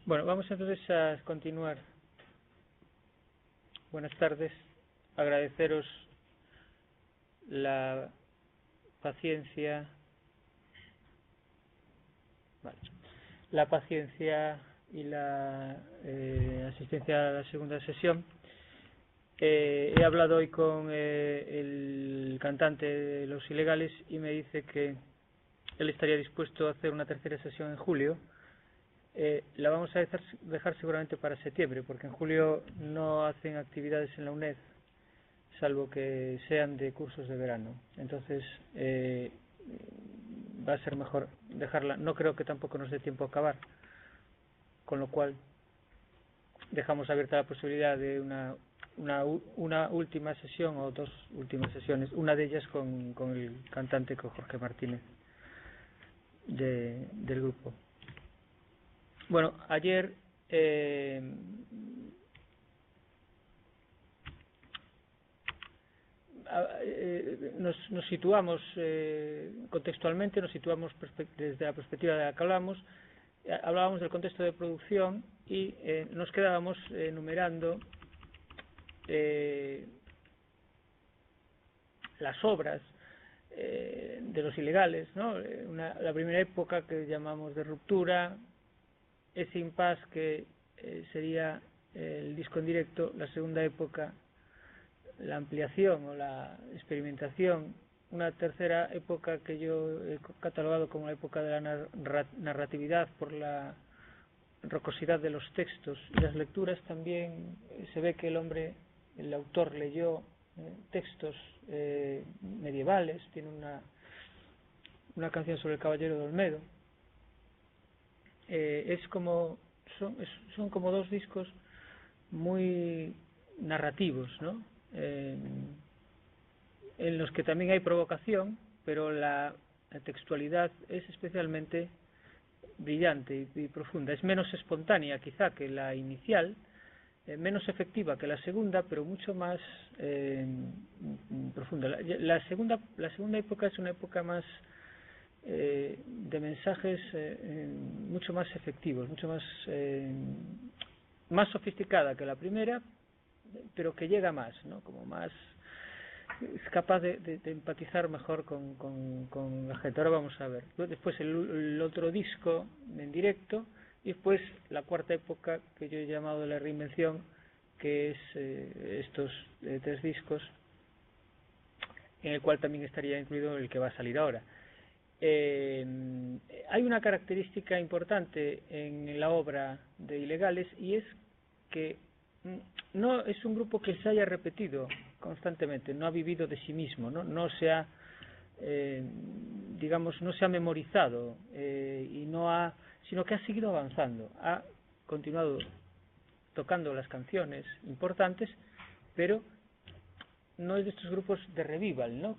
Bueno, vamos entonces a continuar. Buenas tardes. Agradeceros la paciencia, y la asistencia a la segunda sesión. He hablado hoy con el cantante de Los Ilegales y me dice que él estaría dispuesto a hacer una tercera sesión en julio. La vamos a dejar seguramente para septiembre, porque en julio no hacen actividades en la UNED, salvo que sean de cursos de verano. Entonces va a ser mejor dejarla. No creo que tampoco nos dé tiempo a acabar, con lo cual dejamos abierta la posibilidad de una última sesión o dos últimas sesiones, una de ellas con el cantante, con Jorge Martínez del grupo. Bueno, ayer nos situamos contextualmente, nos situamos desde la perspectiva de la que hablábamos del contexto de producción y nos quedábamos enumerando las obras de Los Ilegales, ¿no? La primera época que llamamos de ruptura, ese impasse que sería el disco en directo, la segunda época, la ampliación o la experimentación, una tercera época que yo he catalogado como la época de la narratividad por la rocosidad de los textos y las lecturas. También se ve que el autor leyó textos medievales. Tiene una canción sobre el Caballero de Olmedo. Son como dos discos muy narrativos, ¿no? En los que también hay provocación, pero la textualidad es especialmente brillante y profunda. Es menos espontánea quizá que la inicial, menos efectiva que la segunda, pero mucho más profunda. La segunda época es una época más de mensajes mucho más efectivos, mucho más sofisticada que la primera, pero que llega más, ¿no? Como más, es capaz de empatizar mejor con la gente. Ahora vamos a ver. Después el otro disco en directo, y después la cuarta época que yo he llamado la reinvención, que es estos tres discos, en el cual también estaría incluido el que va a salir ahora. Hay una característica importante en la obra de Ilegales, y es que no es un grupo que se haya repetido constantemente, no ha vivido de sí mismo, no se ha no se ha memorizado sino que ha seguido avanzando, ha continuado tocando las canciones importantes, pero no es de estos grupos de revival, ¿no?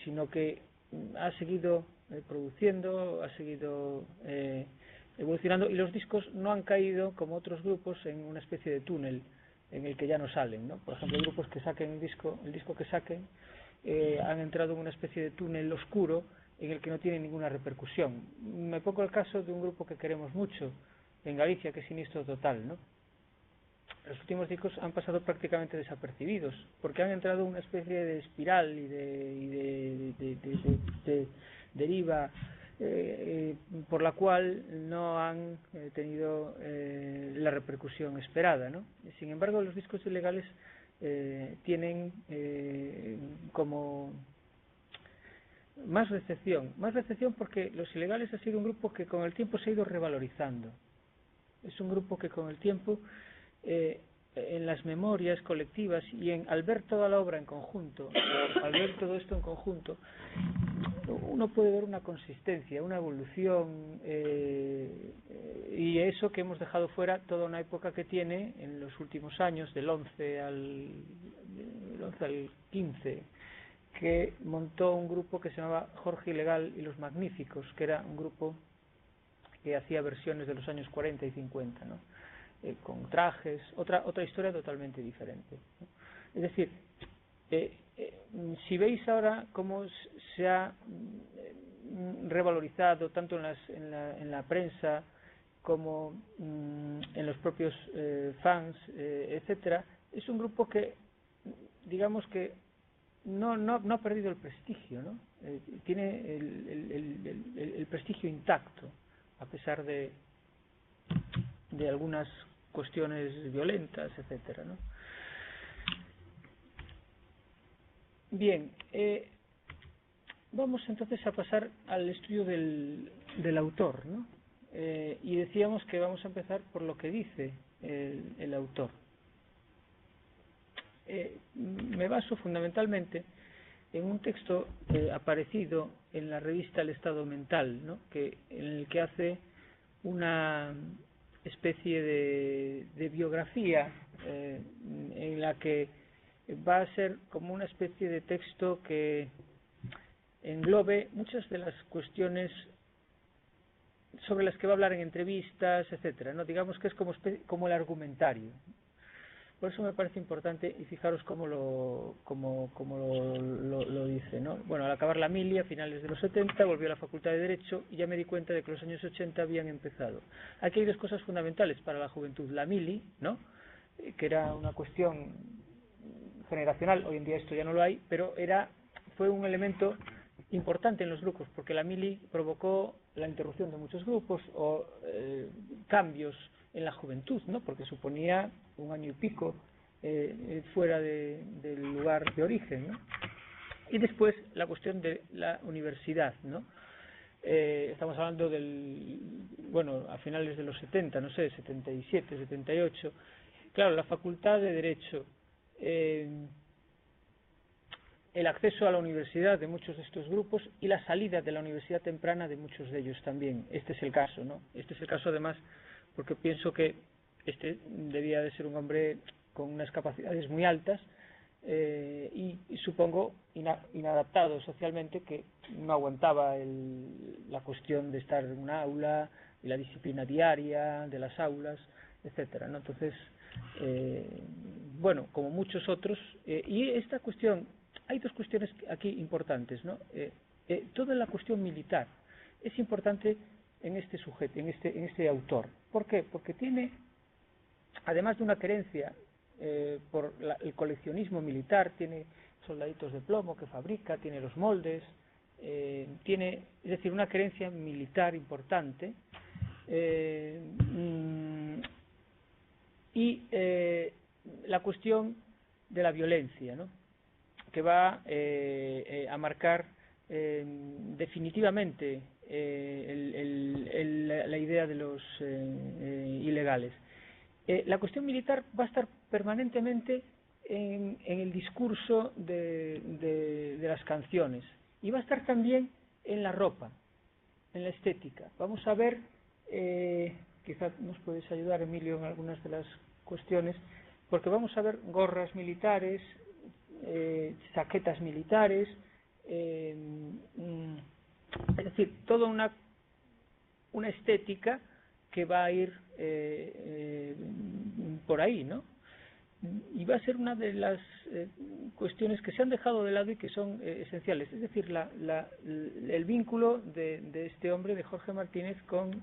Sino que ha seguido produciendo, ha seguido evolucionando, y los discos no han caído como otros grupos en una especie de túnel en el que ya no salen, ¿no? Por ejemplo, grupos que saquen el disco que saquen han entrado en una especie de túnel oscuro en el que no tienen ninguna repercusión. Me pongo el caso de un grupo que queremos mucho en Galicia, que es Sinistro Total, ¿no? Los últimos discos han pasado prácticamente desapercibidos porque han entrado en una especie de espiral y de deriva por la cual no han tenido la repercusión esperada, ¿no? Sin embargo, los discos Ilegales tienen como más recepción porque Los Ilegales ha sido un grupo que con el tiempo se ha ido revalorizando. Es un grupo que con el tiempo en las memorias colectivas y al ver toda la obra en conjunto, al ver todo esto en conjunto, uno puede ver una consistencia, una evolución, y eso que hemos dejado fuera toda una época que tiene en los últimos años, del 11 al 15, que montó un grupo que se llamaba Jorge Ilegal y los Magníficos, que era un grupo que hacía versiones de los años 40 y 50, ¿no? Con trajes, otra historia totalmente diferente, ¿no? Es decir, si veis ahora cómo se ha revalorizado tanto en la prensa como en los propios fans, etcétera, es un grupo que, digamos que no ha perdido el prestigio, ¿no? Tiene el prestigio intacto, a pesar de algunas cuestiones violentas, etcétera, ¿no? Bien, vamos entonces a pasar al estudio del autor, ¿no? Y decíamos que vamos a empezar por lo que dice el autor. Me baso fundamentalmente en un texto aparecido en la revista El Estado Mental, ¿no? En el que hace una especie de biografía en la que va a ser como una especie de texto que englobe muchas de las cuestiones sobre las que va a hablar en entrevistas, etcétera, ¿no? Digamos que es como el argumentario. Por eso me parece importante, y fijaros cómo lo dice, ¿no? Bueno, al acabar la mili, a finales de los 70, volvió a la Facultad de Derecho y ya me di cuenta de que los años 80 habían empezado. Aquí hay dos cosas fundamentales para la juventud. La mili, ¿no? Que era una cuestión generacional, hoy en día esto ya no lo hay, pero fue un elemento importante en los grupos, porque la mili provocó la interrupción de muchos grupos o cambios en la juventud, ¿no? Porque suponía un año y pico fuera del lugar de origen, ¿no? Y después la cuestión de la universidad, ¿no? Estamos hablando a finales de los 70, no sé, 77, 78. Claro, la Facultad de Derecho, el acceso a la universidad de muchos de estos grupos y la salida de la universidad temprana de muchos de ellos también. Este es el caso, ¿no? Este es el caso además porque pienso que este debía de ser un hombre con unas capacidades muy altas y supongo inadaptado socialmente, que no aguantaba la cuestión de estar en un aula y la disciplina diaria de las aulas, etcétera, ¿no? Entonces, como muchos otros, y esta cuestión, hay dos cuestiones aquí importantes, ¿no? Toda la cuestión militar es importante en este sujeto, en este autor. ¿Por qué? Porque tiene, además de una querencia por el coleccionismo militar, tiene soldaditos de plomo que fabrica, tiene los moldes, tiene, es decir, una querencia militar importante, y la cuestión de la violencia, ¿no? Que va a marcar definitivamente la idea de los ilegales. La cuestión militar va a estar permanentemente en el discurso de las canciones, y va a estar también en la ropa, en la estética. Vamos a ver, quizás nos puedes ayudar, Emilio, en algunas de las cuestiones, porque vamos a ver gorras militares, chaquetas militares, es decir, toda una estética que va a ir por ahí, ¿no? Y va a ser una de las cuestiones que se han dejado de lado y que son esenciales, es decir, el vínculo de este hombre, de Jorge Martínez, con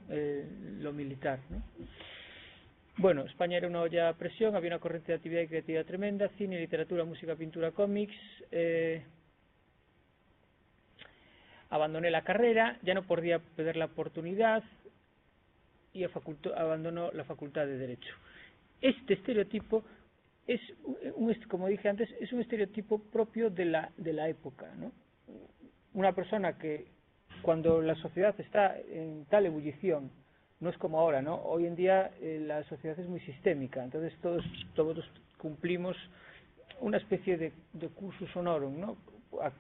lo militar, ¿no? Bueno, España era una olla a presión, había una corriente de actividad y creatividad tremenda, cine, literatura, música, pintura, cómics. Abandoné la carrera, ya no podía perder la oportunidad y abandonó la Facultad de Derecho. Este estereotipo es, como dije antes, es un estereotipo propio de la época, ¿no? Una persona que, cuando la sociedad está en tal ebullición, no es como ahora, ¿no? Hoy en día la sociedad es muy sistémica, entonces todos cumplimos una especie de cursus honorum, ¿no?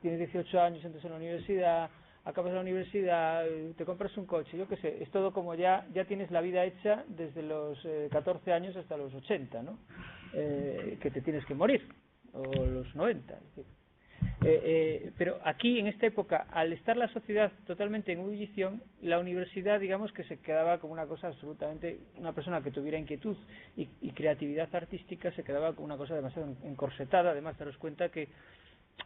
Tienes 18 años, entras en la universidad, acabas la universidad, te compras un coche, yo qué sé, es todo como ya tienes la vida hecha desde los 14 años hasta los 80, ¿no? Que te tienes que morir, o los 90, es decir. Pero aquí, en esta época, al estar la sociedad totalmente en ebullición, la universidad, digamos, que se quedaba como una cosa absolutamente, una persona que tuviera inquietud y creatividad artística se quedaba como una cosa demasiado encorsetada. Además, daros cuenta que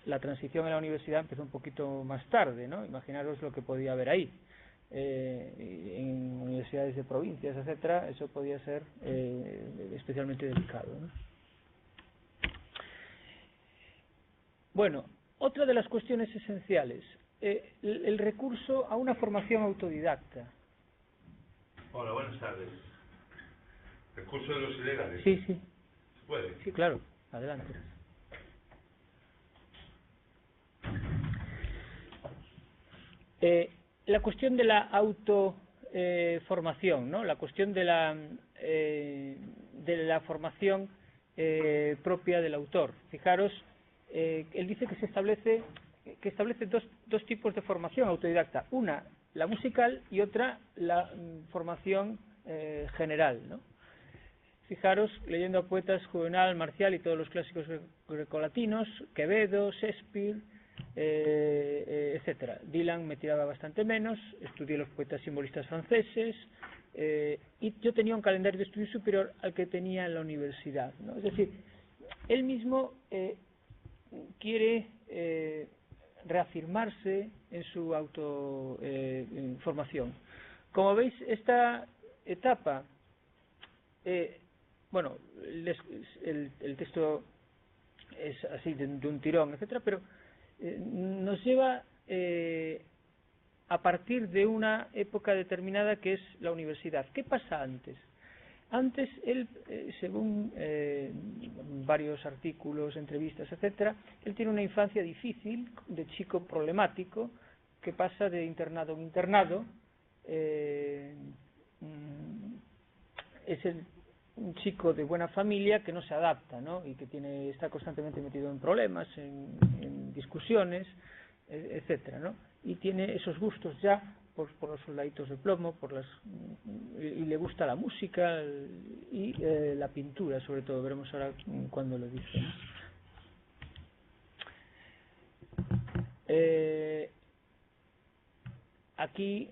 la transición en la universidad empezó un poquito más tarde, ¿no? Imaginaros lo que podía haber ahí. en universidades de provincias, etcétera, eso podía ser especialmente delicado, ¿no? Bueno, otra de las cuestiones esenciales, el recurso a una formación autodidacta. Hola, buenas tardes. ¿Recurso de los ilegales? Sí, sí. ¿Se puede? Sí, claro. Adelante. La cuestión de la autoformación, ¿no? La cuestión de la formación propia del autor. Fijaros, él dice que establece dos tipos de formación autodidacta. Una, la musical, y otra, la formación general, ¿no? Fijaros, leyendo a poetas Juvenal, Marcial y todos los clásicos grecolatinos, Quevedo, Shakespeare, etcétera. Dylan me tiraba bastante menos, estudié los poetas simbolistas franceses, y yo tenía un calendario de estudio superior al que tenía en la universidad, ¿no? Es decir, él mismo quiere reafirmarse en su autoformación. Como veis, esta etapa, bueno, el texto es así de un tirón, etcétera, pero nos lleva a partir de una época determinada que es la universidad. ¿Qué pasa antes? Antes él, según varios artículos, entrevistas, etcétera, él tiene una infancia difícil, de chico problemático, que pasa de internado en internado. Es un chico de buena familia que no se adapta, ¿no? Y que está constantemente metido en problemas, en discusiones, etcétera, ¿no? Y tiene esos gustos ya por los soldaditos de plomo, y le gusta la música y la pintura, sobre todo. Veremos ahora cuando lo dice, ¿no? Aquí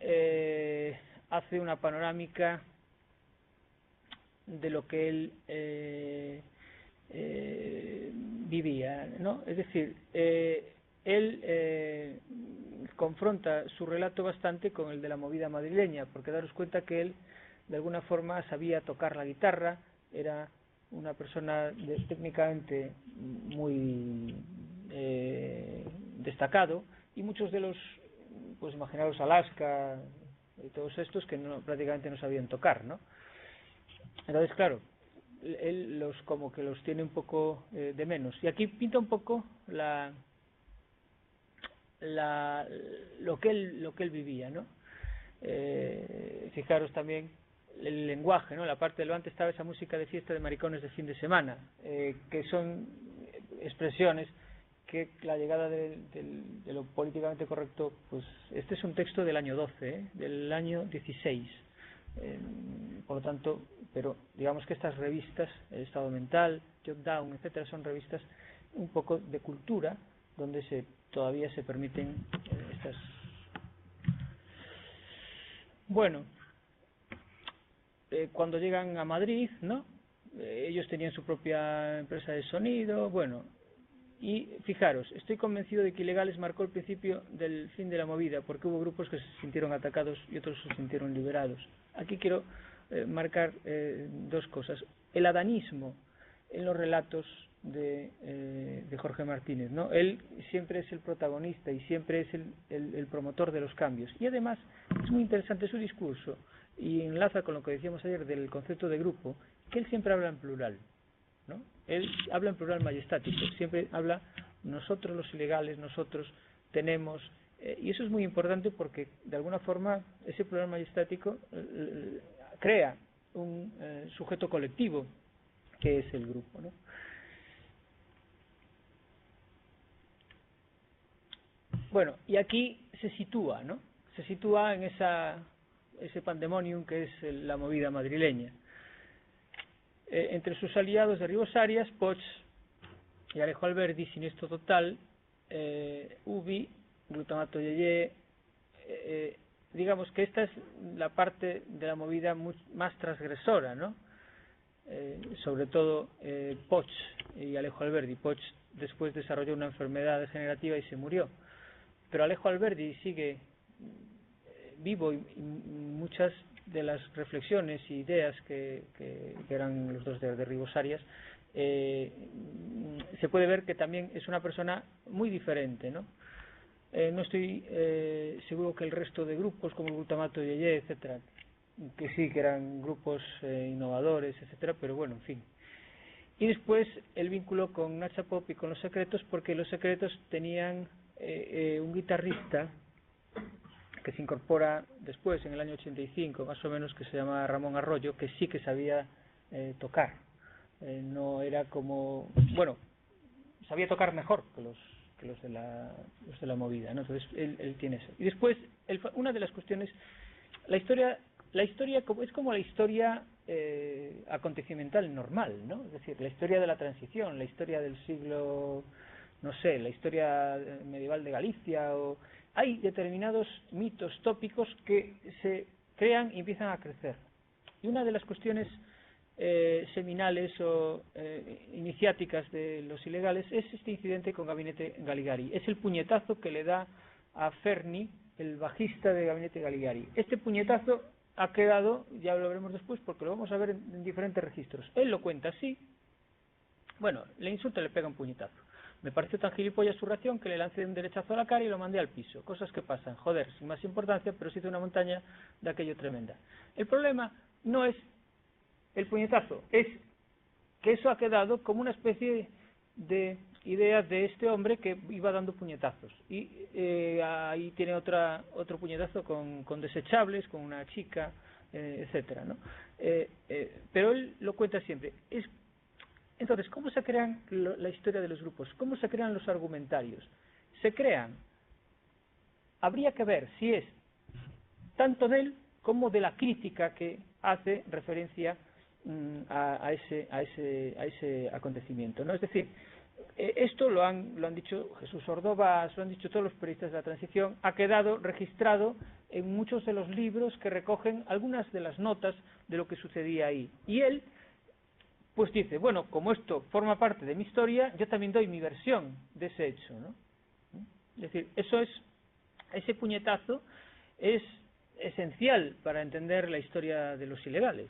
hace una panorámica de lo que él vivía, ¿no? Es decir, él confronta su relato bastante con el de la movida madrileña, porque daros cuenta que él de alguna forma sabía tocar la guitarra, era una persona técnicamente muy destacado, y muchos de los, pues imaginaros Alaska y todos estos, que prácticamente no sabían tocar, ¿no? Entonces, claro, él como que los tiene un poco de menos. Y aquí pinta un poco lo que él vivía, ¿no? Fijaros también el lenguaje, ¿no? La parte del antes estaba esa música de fiesta de maricones de fin de semana, que son expresiones que la llegada de lo políticamente correcto, pues este es un texto del año 12, del año 16. Por lo tanto, pero digamos que estas revistas, El Estado Mental, Jotdown, etcétera, son revistas un poco de cultura, donde todavía se permiten estas. Bueno, cuando llegan a Madrid, ¿no? Ellos tenían su propia empresa de sonido, bueno, y fijaros, estoy convencido de que Ilegales marcó el principio del fin de la movida, porque hubo grupos que se sintieron atacados y otros se sintieron liberados. Aquí quiero marcar dos cosas. El adanismo en los relatos de Jorge Martínez, ¿no? Él siempre es el protagonista y siempre es el promotor de los cambios. Y además es muy interesante su discurso, y enlaza con lo que decíamos ayer del concepto de grupo, que él siempre habla en plural, ¿no? Él habla en plural majestático, siempre habla nosotros los ilegales, nosotros tenemos, y eso es muy importante porque de alguna forma ese plural majestático crea un sujeto colectivo que es el grupo, ¿no? Bueno, y aquí se sitúa, ¿no? Se sitúa en ese pandemonium que es la movida madrileña. Entre sus aliados de Ribos Arias, Poch y Alejo Alberdi, Siniestro Total, Ubi, Glutamato Yeye, digamos que esta es la parte de la movida más transgresora, ¿no? Sobre todo Poch y Alejo Alberdi. Poch después desarrolló una enfermedad degenerativa y se murió, pero Alejo Alberdi sigue vivo y muchas de las reflexiones e ideas que eran los dos de Ribos Arias, se puede ver que también es una persona muy diferente, ¿no? No estoy seguro que el resto de grupos como Glutamato Yeye, etcétera, que sí que eran grupos innovadores, etcétera, pero bueno, en fin. Y después el vínculo con Nacha Pop y con Los Secretos, porque Los Secretos tenían un guitarrista que se incorpora después, en el año 85, más o menos, que se llama Ramón Arroyo, que sí que sabía tocar. No era como... Bueno, sabía tocar mejor que los de la movida, ¿no? Entonces él tiene eso. Y después, una de las cuestiones... La historia es como la historia acontecimiental normal, ¿no? Es decir, la historia de la transición, la historia del siglo, no sé, la historia medieval de Galicia, o hay determinados mitos tópicos que se crean y empiezan a crecer. Y una de las cuestiones seminales o iniciáticas de los ilegales es este incidente con Gabinete Galigari. Es el puñetazo que le da a Ferni, el bajista de Gabinete Galigari. Este puñetazo ha quedado, ya lo veremos después porque lo vamos a ver en diferentes registros. Él lo cuenta así. Bueno, le insulta y le pega un puñetazo. Me pareció tan gilipollas su reacción que le lancé un derechazo a la cara y lo mandé al piso. Cosas que pasan, joder, sin más importancia, pero se hizo una montaña de aquello tremenda. El problema no es el puñetazo, es que eso ha quedado como una especie de idea de este hombre que iba dando puñetazos. Y ahí tiene otro puñetazo con desechables, con una chica, etcétera, ¿no? Pero él lo cuenta siempre. Entonces, ¿cómo se crean la historia de los grupos? ¿Cómo se crean los argumentarios? Se crean, habría que ver si es tanto de él como de la crítica que hace referencia a ese acontecimiento, ¿no? Es decir, esto lo han dicho Jesús Ordovás, lo han dicho todos los periodistas de la transición, ha quedado registrado en muchos de los libros que recogen algunas de las notas de lo que sucedía ahí. Y él pues dice, bueno, como esto forma parte de mi historia, yo también doy mi versión de ese hecho, ¿no? Es decir, ese puñetazo es esencial para entender la historia de los ilegales.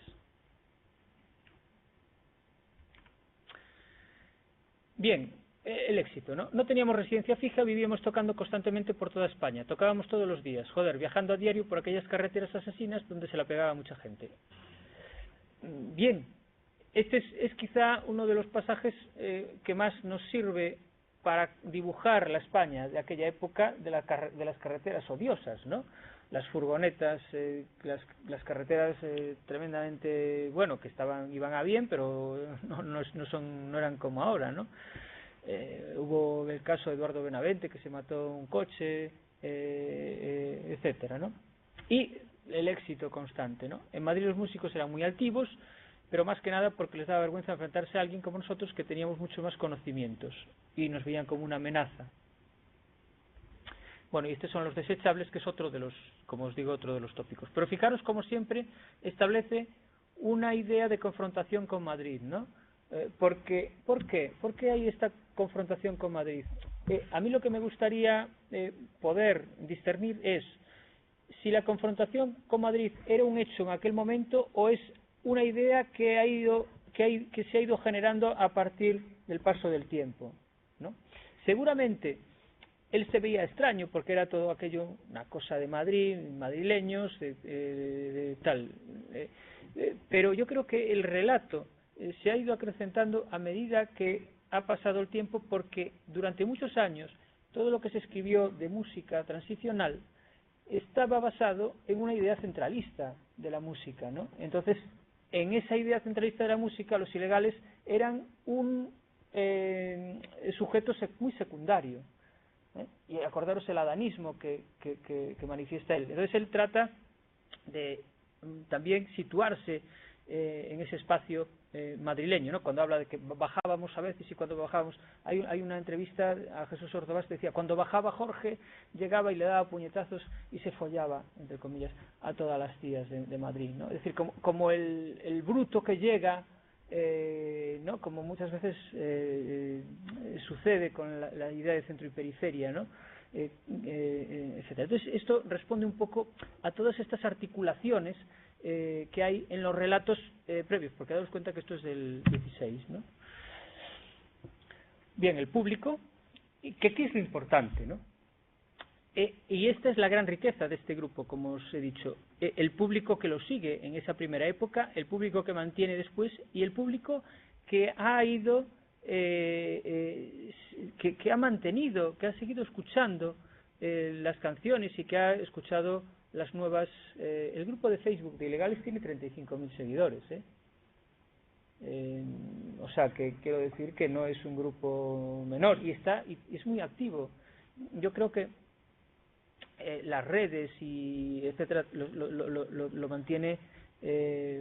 Bien, el éxito, ¿no? No teníamos residencia fija, vivíamos tocando constantemente por toda España, tocábamos todos los días, joder, viajando a diario por aquellas carreteras asesinas donde se la pegaba mucha gente. Bien. Este es quizá uno de los pasajes que más nos sirve para dibujar la España de aquella época de las carreteras odiosas, ¿no? Las furgonetas, las carreteras tremendamente, bueno, que iban a bien, pero no eran como ahora, ¿no? Hubo el caso de Eduardo Benavente, que se mató un coche, etcétera, ¿no? Y el éxito constante, ¿no? En Madrid los músicos eran muy altivos, pero más que nada porque les daba vergüenza enfrentarse a alguien como nosotros que teníamos mucho más conocimientos y nos veían como una amenaza. Bueno, y estos son los desechables, que es otro de los, como os digo, otro de los tópicos. Pero fijaros, como siempre, establece una idea de confrontación con Madrid, ¿no? ¿Por qué? ¿Por qué hay esta confrontación con Madrid? A mí lo que me gustaría poder discernir es si la confrontación con Madrid era un hecho en aquel momento o es una idea que se ha ido generando a partir del paso del tiempo, ¿no? Seguramente él se veía extraño porque era todo aquello una cosa de Madrid, madrileños, tal. Pero yo creo que el relato se ha ido acrecentando a medida que ha pasado el tiempo, porque durante muchos años todo lo que se escribió de música transicional estaba basado en una idea centralista de la música, ¿no? Entonces, en esa idea centralista de la música, los ilegales eran un sujeto muy secundario, ¿eh? Y acordaros el adanismo que manifiesta él. Entonces él trata de también situarse en ese espacio madrileño, ¿no? Cuando habla de que bajábamos a veces y cuando bajábamos, hay una entrevista a Jesús Ordovás que decía, cuando bajaba Jorge, llegaba y le daba puñetazos y se follaba, entre comillas, a todas las tías de Madrid, ¿no? Es decir, como el bruto que llega, ¿no? Como muchas veces sucede con la idea de centro y periferia, ¿no? etcétera. Entonces, esto responde un poco a todas estas articulaciones que hay en los relatos previos, porque daos cuenta que esto es del 16, ¿no? Bien, el público, ¿qué es lo importante, ¿no? Y esta es la gran riqueza de este grupo, como os he dicho. El público que lo sigue en esa primera época, el público que mantiene después y el público que ha ido, que ha mantenido, que ha seguido escuchando las canciones y que ha escuchado las nuevas. El grupo de Facebook de Ilegales tiene 35.000 seguidores, o sea que quiero decir que no es un grupo menor y es muy activo. Yo creo que las redes y etcétera lo mantiene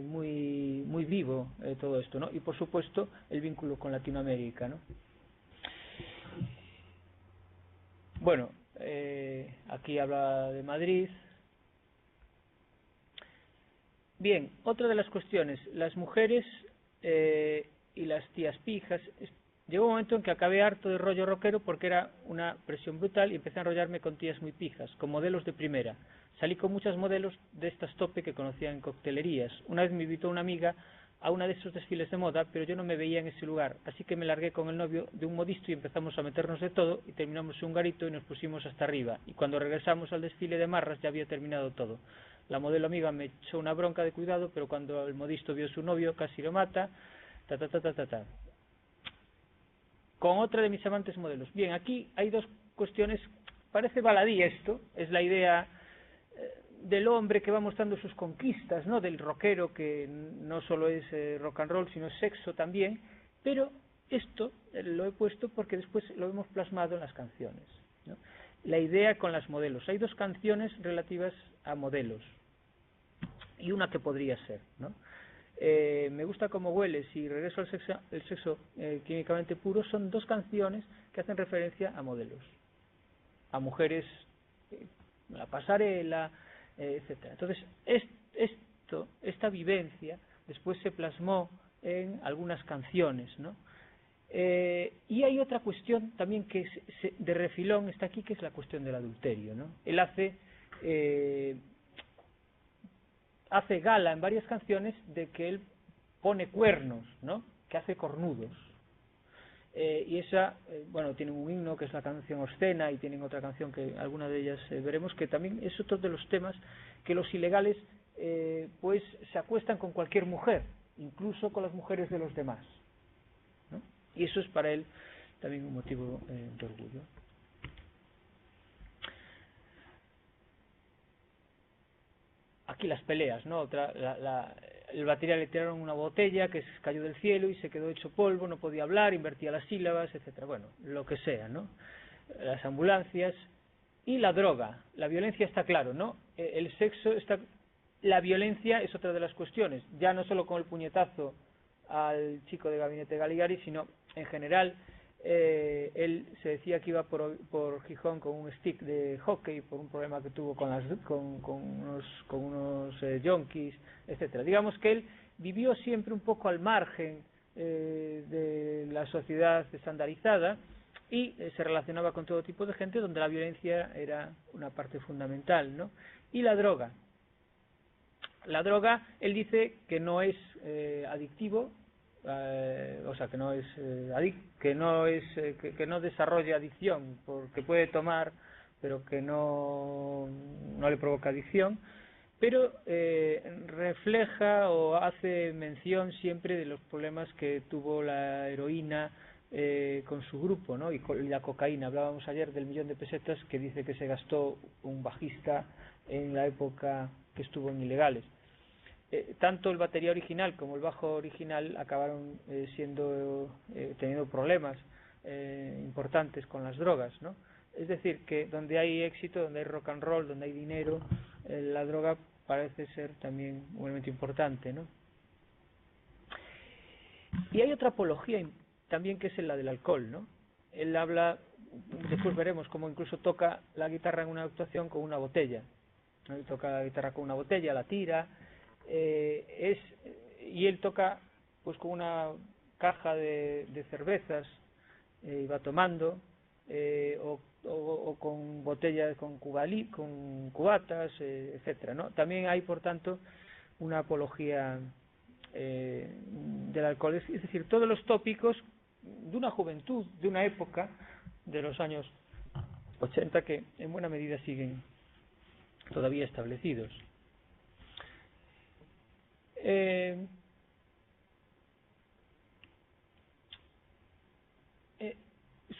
muy vivo todo esto, ¿no? Y por supuesto el vínculo con Latinoamérica, ¿no? Bueno, aquí habla de Madrid. Bien, otra de las cuestiones, las mujeres y las tías pijas. Llegó un momento en que acabé harto de rollo rockero porque era una presión brutal y empecé a enrollarme con tías muy pijas, con modelos de primera. Salí con muchas modelos de estas tope que conocía en coctelerías. Una vez me invitó una amiga a uno de esos desfiles de moda, pero yo no me veía en ese lugar, así que me largué con el novio de un modisto y empezamos a meternos de todo y terminamos en un garito y nos pusimos hasta arriba. Y cuando regresamos al desfile de marras ya había terminado todo. La modelo amiga me echó una bronca de cuidado, pero cuando el modisto vio a su novio casi lo mata. Con otra de mis amantes modelos. Bien, aquí hay dos cuestiones. Parece baladí esto, es la idea del hombre que va mostrando sus conquistas, ¿no? Del rockero que no solo es rock and roll, sino es sexo también, pero esto lo he puesto porque después lo hemos plasmado en las canciones, ¿no? La idea con las modelos. Hay dos canciones relativas a modelos y una que podría ser, ¿no? Me gusta cómo hueles y regreso al sexo, el sexo químicamente puro, son dos canciones que hacen referencia a modelos, a mujeres, la pasarela, etcétera. Entonces, esta vivencia después se plasmó en algunas canciones, ¿no? Y hay otra cuestión también que de refilón está aquí, que es la cuestión del adulterio, ¿no? Él hace gala en varias canciones de que él pone cuernos, ¿no? Que hace cornudos. Y esa, bueno, tienen un himno que es la canción Obscena y tienen otra canción que alguna de ellas veremos, que también es otro de los temas que los ilegales pues se acuestan con cualquier mujer, incluso con las mujeres de los demás, ¿no? Y eso es para él también un motivo de orgullo. Aquí las peleas, ¿no? El batería le tiraron una botella que cayó del cielo y se quedó hecho polvo, no podía hablar, invertía las sílabas, etcétera. Bueno, lo que sea, ¿no? Las ambulancias y la droga. La violencia está claro, ¿no? El sexo está. La violencia es otra de las cuestiones, ya no solo con el puñetazo al chico de Gabinete Galigari, sino en general. Él se decía que iba por Gijón con un stick de hockey por un problema que tuvo con unos yonkis, etcétera. Digamos que él vivió siempre un poco al margen de la sociedad estandarizada y se relacionaba con todo tipo de gente donde la violencia era una parte fundamental, ¿no? Y la droga. La droga, él dice que no es adictivo, o sea, que no desarrolla adicción, porque puede tomar, pero que no le provoca adicción, pero refleja o hace mención siempre de los problemas que tuvo la heroína con su grupo, ¿no? Y la cocaína. Hablábamos ayer del 1.000.000 de pesetas que dice que se gastó un bajista en la época que estuvo en Ilegales. Tanto el batería original como el bajo original acabaron teniendo problemas importantes con las drogas, ¿no? Es decir, que donde hay éxito, donde hay rock and roll, donde hay dinero, la droga parece ser también un elemento importante, ¿no? Y hay otra apología también que es la del alcohol, ¿no? Él habla, después veremos cómo incluso toca la guitarra en una actuación con una botella, ¿no? Él toca la guitarra con una botella, la tira. Y él toca pues con una caja de cervezas y va tomando o con botellas, con cubatas, etcétera, ¿no? También hay, por tanto, una apología del alcohol, es decir, todos los tópicos de una juventud, de una época, de los años 80, que en buena medida siguen todavía establecidos.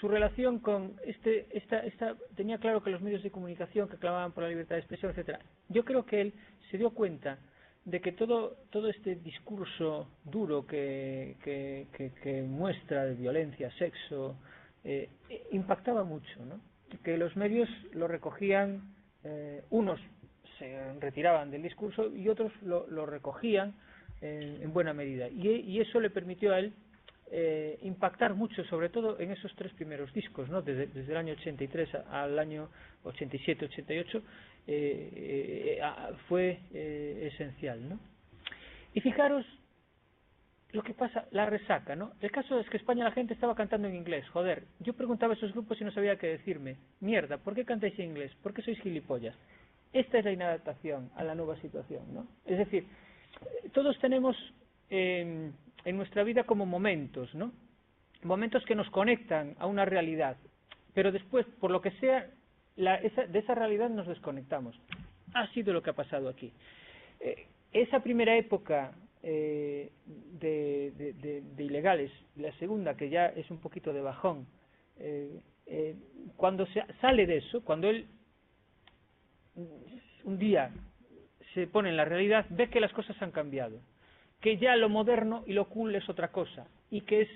Su relación con tenía claro que los medios de comunicación que clamaban por la libertad de expresión, etcétera. Yo creo que él se dio cuenta de que todo este discurso duro que muestra de violencia, sexo, impactaba mucho, ¿no? Que los medios lo recogían, unos se retiraban del discurso y otros lo recogían en buena medida, y eso le permitió a él impactar mucho, sobre todo en esos 3 primeros discos, ¿no? Desde el año 83 al año 87, 88, fue esencial, ¿no? Y fijaros lo que pasa, la resaca, ¿no? El caso es que en España la gente estaba cantando en inglés, joder. Yo preguntaba a esos grupos y no sabía qué decirme. Mierda, ¿por qué cantáis en inglés? ¿Por qué sois gilipollas? Esta es la inadaptación a la nueva situación, ¿no? Es decir, todos tenemos en nuestra vida como momentos, ¿no? Momentos que nos conectan a una realidad, pero después, por lo que sea, de esa realidad nos desconectamos. Ha sido lo que ha pasado aquí. Esa primera época de ilegales, la segunda, que ya es un poquito de bajón, cuando sale de eso, cuando él un día se pone en la realidad, ve que las cosas han cambiado, que ya lo moderno y lo cool es otra cosa, y que es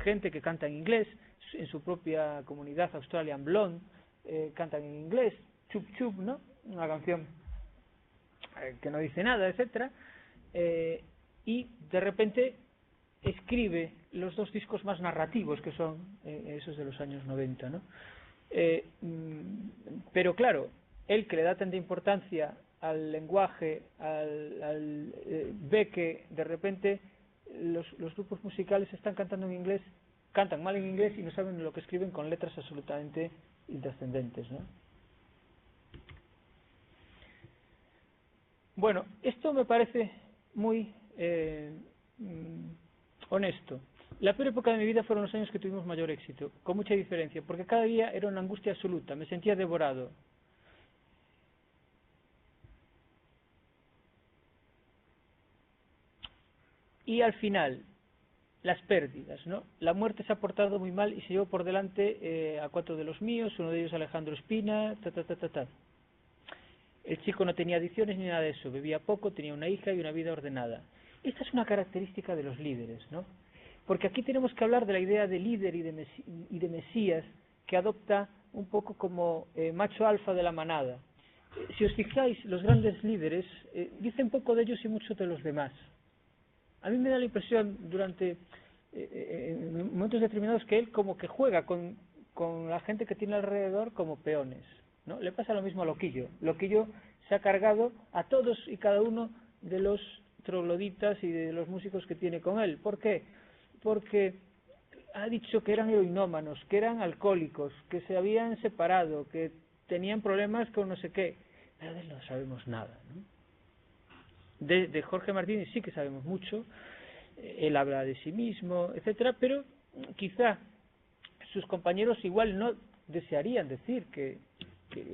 gente que canta en inglés, en su propia comunidad Australian Blonde, cantan en inglés, Chup Chup, ¿no? Una canción que no dice nada, etcétera, y de repente escribe los 2 discos más narrativos, que son esos de los años 90, ¿no? Pero claro, él, que le da tanta importancia al lenguaje, ve que de repente los grupos musicales están cantando en inglés, cantan mal en inglés y no saben lo que escriben, con letras absolutamente intrascendentes, ¿no? Bueno, esto me parece muy honesto. La peor época de mi vida fueron los años que tuvimos mayor éxito, con mucha diferencia, porque cada día era una angustia absoluta, me sentía devorado. Y al final, las pérdidas, ¿no? La muerte se ha portado muy mal y se llevó por delante a 4 de los míos, uno de ellos Alejandro Espina, El chico no tenía adicciones ni nada de eso, bebía poco, tenía una hija y una vida ordenada. Esta es una característica de los líderes, ¿no? Porque aquí tenemos que hablar de la idea de líder y de Mesías, que adopta un poco como macho alfa de la manada. Si os fijáis, los grandes líderes dicen poco de ellos y mucho de los demás. A mí me da la impresión durante en momentos determinados que él como que juega con la gente que tiene alrededor como peones, ¿no? Le pasa lo mismo a Loquillo. Loquillo se ha cargado a todos y cada uno de los trogloditas y de los músicos que tiene con él. ¿Por qué? Porque ha dicho que eran heroinómanos, que eran alcohólicos, que se habían separado, que tenían problemas con no sé qué. Pero de él no sabemos nada, ¿no? De Jorge Martínez sí que sabemos mucho, él habla de sí mismo, etcétera, pero quizá sus compañeros igual no desearían decir que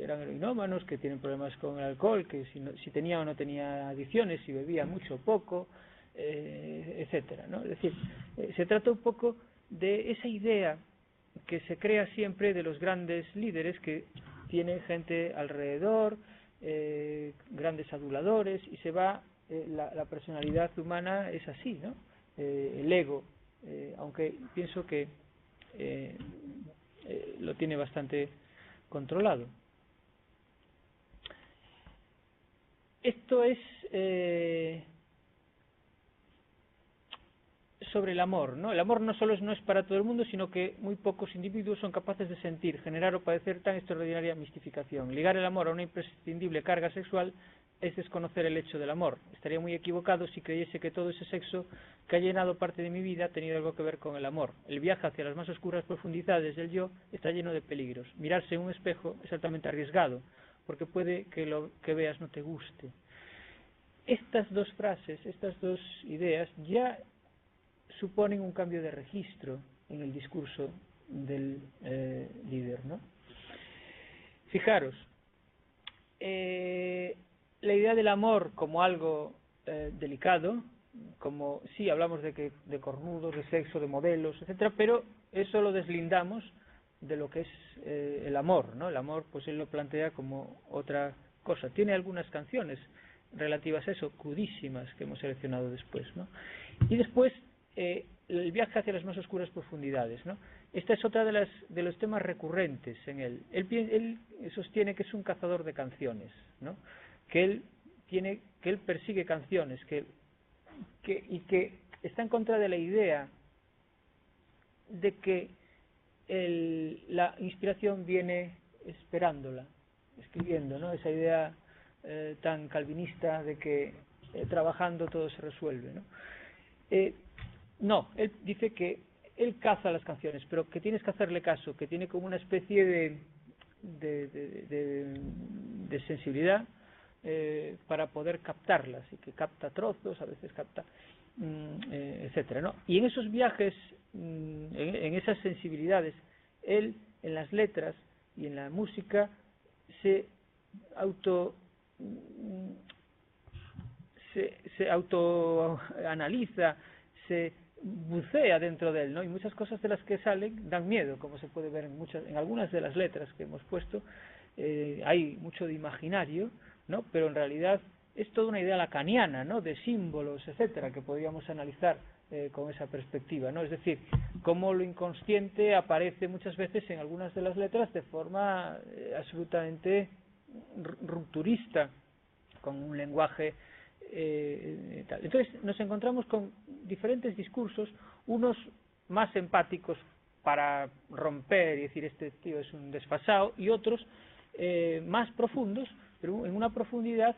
eran heroinómanos, que tienen problemas con el alcohol, que si tenía o no tenía adicciones, si bebía mucho o poco, etcétera, ¿no? Es decir, se trata un poco de esa idea que se crea siempre de los grandes líderes, que tienen gente alrededor, grandes aduladores, y se va la personalidad humana es así, ¿no? El ego, aunque pienso que lo tiene bastante controlado. Esto es sobre el amor, ¿no? El amor no solo no es para todo el mundo, sino que muy pocos individuos son capaces de sentir, generar o padecer tan extraordinaria mistificación. Ligar el amor a una imprescindible carga sexual es desconocer el hecho del amor. Estaría muy equivocado si creyese que todo ese sexo que ha llenado parte de mi vida ha tenido algo que ver con el amor. El viaje hacia las más oscuras profundidades del yo está lleno de peligros. Mirarse en un espejo es altamente arriesgado, porque puede que lo que veas no te guste. Estas dos frases, estas dos ideas, ya suponen un cambio de registro en el discurso del líder, ¿no? Fijaros, la idea del amor como algo delicado, como sí hablamos de cornudos, de sexo, de modelos, etcétera, pero eso lo deslindamos de lo que es el amor, ¿no? El amor, pues él lo plantea como otra cosa. Tiene algunas canciones relativas a eso, crudísimas, que hemos seleccionado después, ¿no? Y después el viaje hacia las más oscuras profundidades, ¿no? Esta es otra de los temas recurrentes en él. Él sostiene que es un cazador de canciones, ¿no? Que él persigue canciones, y que está en contra de la idea de que la inspiración viene esperándola, escribiendo, ¿no? Esa idea tan calvinista de que trabajando todo se resuelve, ¿no? No, él dice que él caza las canciones, pero que tienes que hacerle caso, que tiene como una especie de sensibilidad para poder captarlas, y que capta trozos, a veces capta, etcétera, ¿no? Y en esos viajes, en esas sensibilidades, él en las letras y en la música se autoanaliza, se bucea dentro de él, ¿no? Y muchas cosas de las que salen dan miedo, como se puede ver en algunas de las letras que hemos puesto. Hay mucho de imaginario, ¿no? Pero en realidad es toda una idea lacaniana, ¿no? De símbolos, etcétera, que podríamos analizar con esa perspectiva, ¿no? Es decir, cómo lo inconsciente aparece muchas veces en algunas de las letras de forma absolutamente rupturista, con un lenguaje tal. Entonces nos encontramos con diferentes discursos, unos más empáticos para romper y decir este tío es un desfasado, y otros más profundos, pero en una profundidad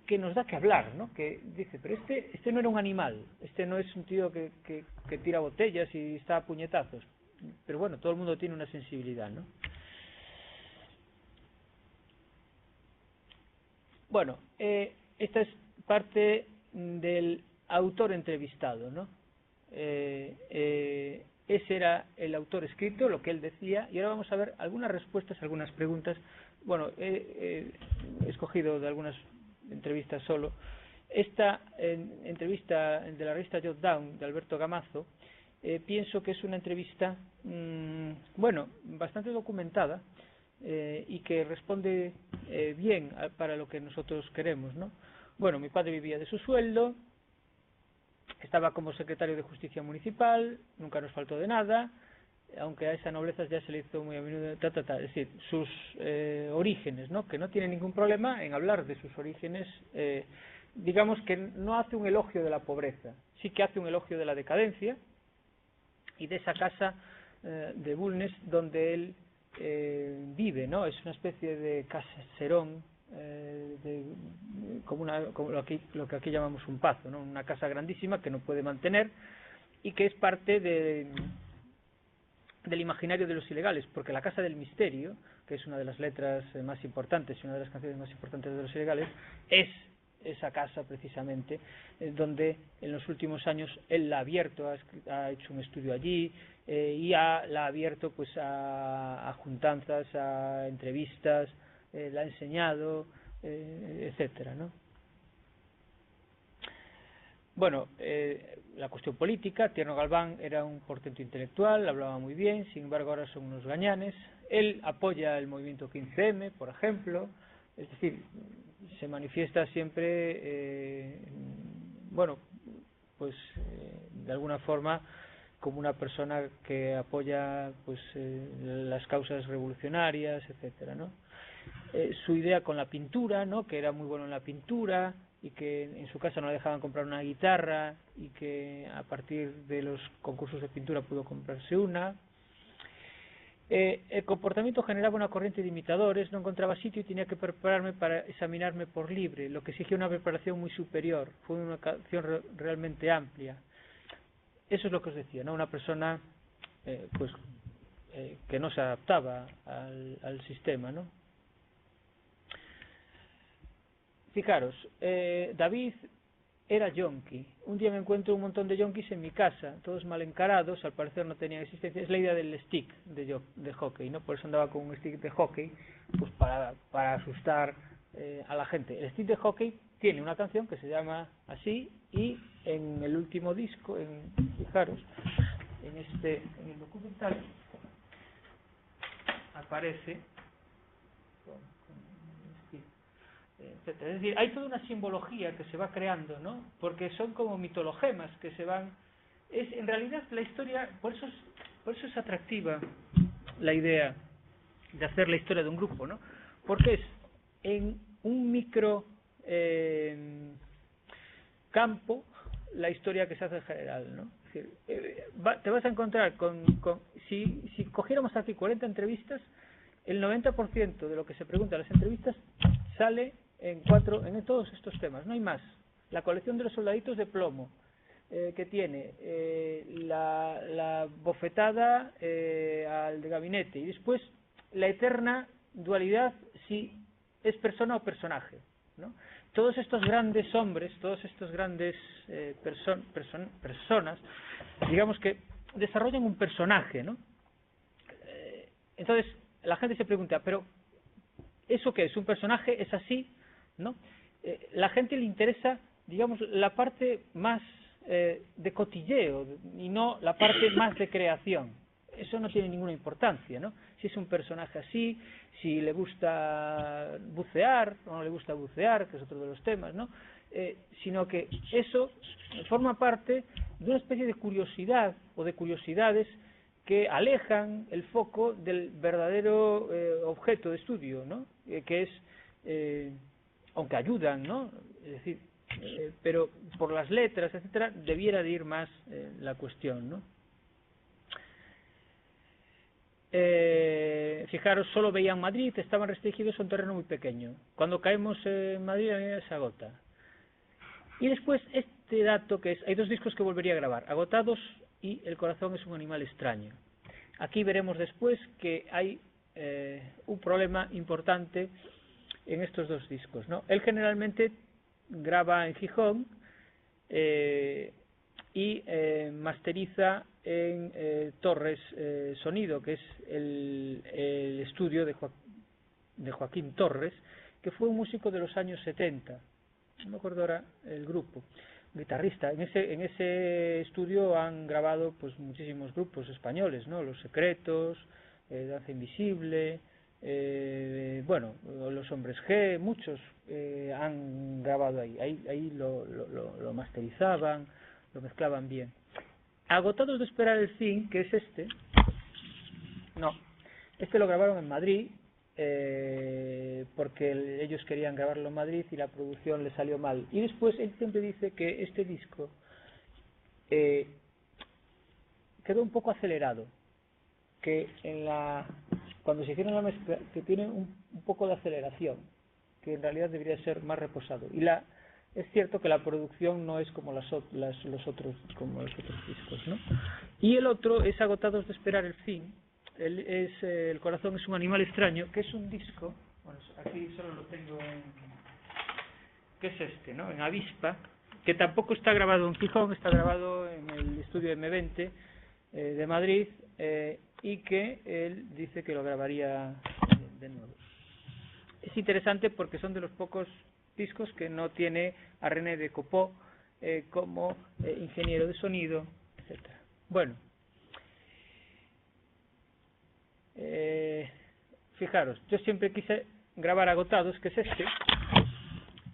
que nos da que hablar, ¿no? Que dice, pero este no era un animal, este no es un tío que tira botellas y está a puñetazos, pero bueno, todo el mundo tiene una sensibilidad, ¿no? Bueno, esta es parte del autor entrevistado, ¿no? Ese era el autor escrito, lo que él decía, y ahora vamos a ver algunas respuestas, algunas preguntas. Bueno, he escogido de algunas entrevistas solo. Esta entrevista de la revista Jot Down, de Alberto Gamazo, pienso que es una entrevista, bueno, bastante documentada, y que responde bien para lo que nosotros queremos, ¿no? Bueno, mi padre vivía de su sueldo, estaba como secretario de Justicia Municipal, nunca nos faltó de nada, aunque a esa nobleza ya se le hizo muy a menudo, es decir, sus orígenes, ¿no? Que no tiene ningún problema en hablar de sus orígenes, digamos que no hace un elogio de la pobreza, sí que hace un elogio de la decadencia y de esa casa de Bulnes donde él vive, ¿no? Es una especie de caserón, como lo que aquí llamamos un pazo, ¿no? Una casa grandísima que no puede mantener y que es parte del imaginario de los ilegales, porque la Casa del Misterio, que es una de las letras más importantes y una de las canciones más importantes de los ilegales, es esa casa precisamente, donde en los últimos años él la ha abierto, ha hecho un estudio allí, y la ha abierto pues a juntanzas, a entrevistas, la ha enseñado, etcétera, ¿no? Bueno, la cuestión política, Tierno Galván era un portento intelectual, hablaba muy bien, sin embargo ahora son unos gañanes. Él apoya el movimiento 15M, por ejemplo, es decir, se manifiesta siempre, bueno, pues de alguna forma como una persona que apoya pues las causas revolucionarias, etcétera, ¿no? Su idea con la pintura, ¿no? Que era muy bueno en la pintura y que en su casa no le dejaban comprar una guitarra y que a partir de los concursos de pintura pudo comprarse una. El comportamiento generaba una corriente de imitadores, no encontraba sitio y tenía que prepararme para examinarme por libre, lo que exigía una preparación muy superior. Fue una canción realmente amplia. Eso es lo que os decía, ¿no? Una persona que no se adaptaba al sistema, ¿no? Fijaros, David era yonki. Un día me encuentro un montón de yonkis en mi casa, todos mal encarados, al parecer no tenían existencia. Es la idea del stick de hockey, ¿no? Por eso andaba con un stick de hockey, pues para asustar a la gente. El stick de hockey tiene una canción que se llama así, y en el último disco, fijaros, en el documental aparece etc. Es decir, hay toda una simbología que se va creando, ¿no? Porque son como mitologemas que se van... en realidad la historia, por eso es atractiva la idea de hacer la historia de un grupo, ¿no? Porque es en un micro campo la historia que se hace en general, ¿no? Es decir, te vas a encontrar si cogiéramos aquí 40 entrevistas, el 90% de lo que se pregunta en las entrevistas sale en todos estos temas, no hay más. La colección de los soldaditos de plomo, que tiene la bofetada al de gabinete, y después la eterna dualidad si es persona o personaje, ¿no? Todos estos grandes hombres, todos estos grandes personas, digamos que desarrollan un personaje, ¿no? Entonces la gente se pregunta, pero ¿eso qué es? ¿Un personaje? ¿Es así? ¿No? La gente le interesa, digamos, la parte más de cotilleo y no la parte más de creación. Eso no tiene ninguna importancia, ¿no? Si es un personaje así, si le gusta bucear o no le gusta bucear, que es otro de los temas, ¿no? Sino que eso forma parte de una especie de curiosidad o de curiosidades que alejan el foco del verdadero objeto de estudio, ¿no? Que es, aunque ayudan, ¿no? Es decir, pero por las letras, etcétera, debiera de ir más la cuestión, ¿no? Fijaros, solo veían Madrid, estaban restringidos a un terreno muy pequeño. Cuando caemos en Madrid, la avenida se agota. Y después, este dato que hay dos discos que volvería a grabar, Agotados y El corazón es un animal extraño. Aquí veremos después que hay un problema importante en estos dos discos, ¿no? Él generalmente graba en Gijón y masteriza en Torres Sonido, que es el estudio de Joaquín Torres, que fue un músico de los años 70, no me acuerdo ahora el grupo, guitarrista. En ese estudio han grabado pues muchísimos grupos españoles, ¿no? Los Secretos, Danza Invisible, bueno, Los Hombres G, muchos han grabado ahí lo masterizaban, lo mezclaban bien. Agotados de esperar el fin, que es este lo grabaron en Madrid, porque ellos querían grabarlo en Madrid y la producción le salió mal. Y después él siempre dice que este disco quedó un poco acelerado, que cuando se hicieron la mezcla, que tiene un poco de aceleración, que en realidad debería ser más reposado. Y es cierto que la producción no es como los otros discos, ¿no? Y el otro es Agotados de esperar el fin. El corazón es un animal extraño, que es un disco, bueno, aquí solo lo tengo que es este, ¿no? En Avispa, que tampoco está grabado en Gijón, está grabado en el estudio M20 de Madrid, y que él dice que lo grabaría de nuevo. Es interesante porque son de los pocos discos que no tiene a René de Copó como ingeniero de sonido, etcétera. Bueno, fijaros, yo siempre quise grabar Agotados, que es este,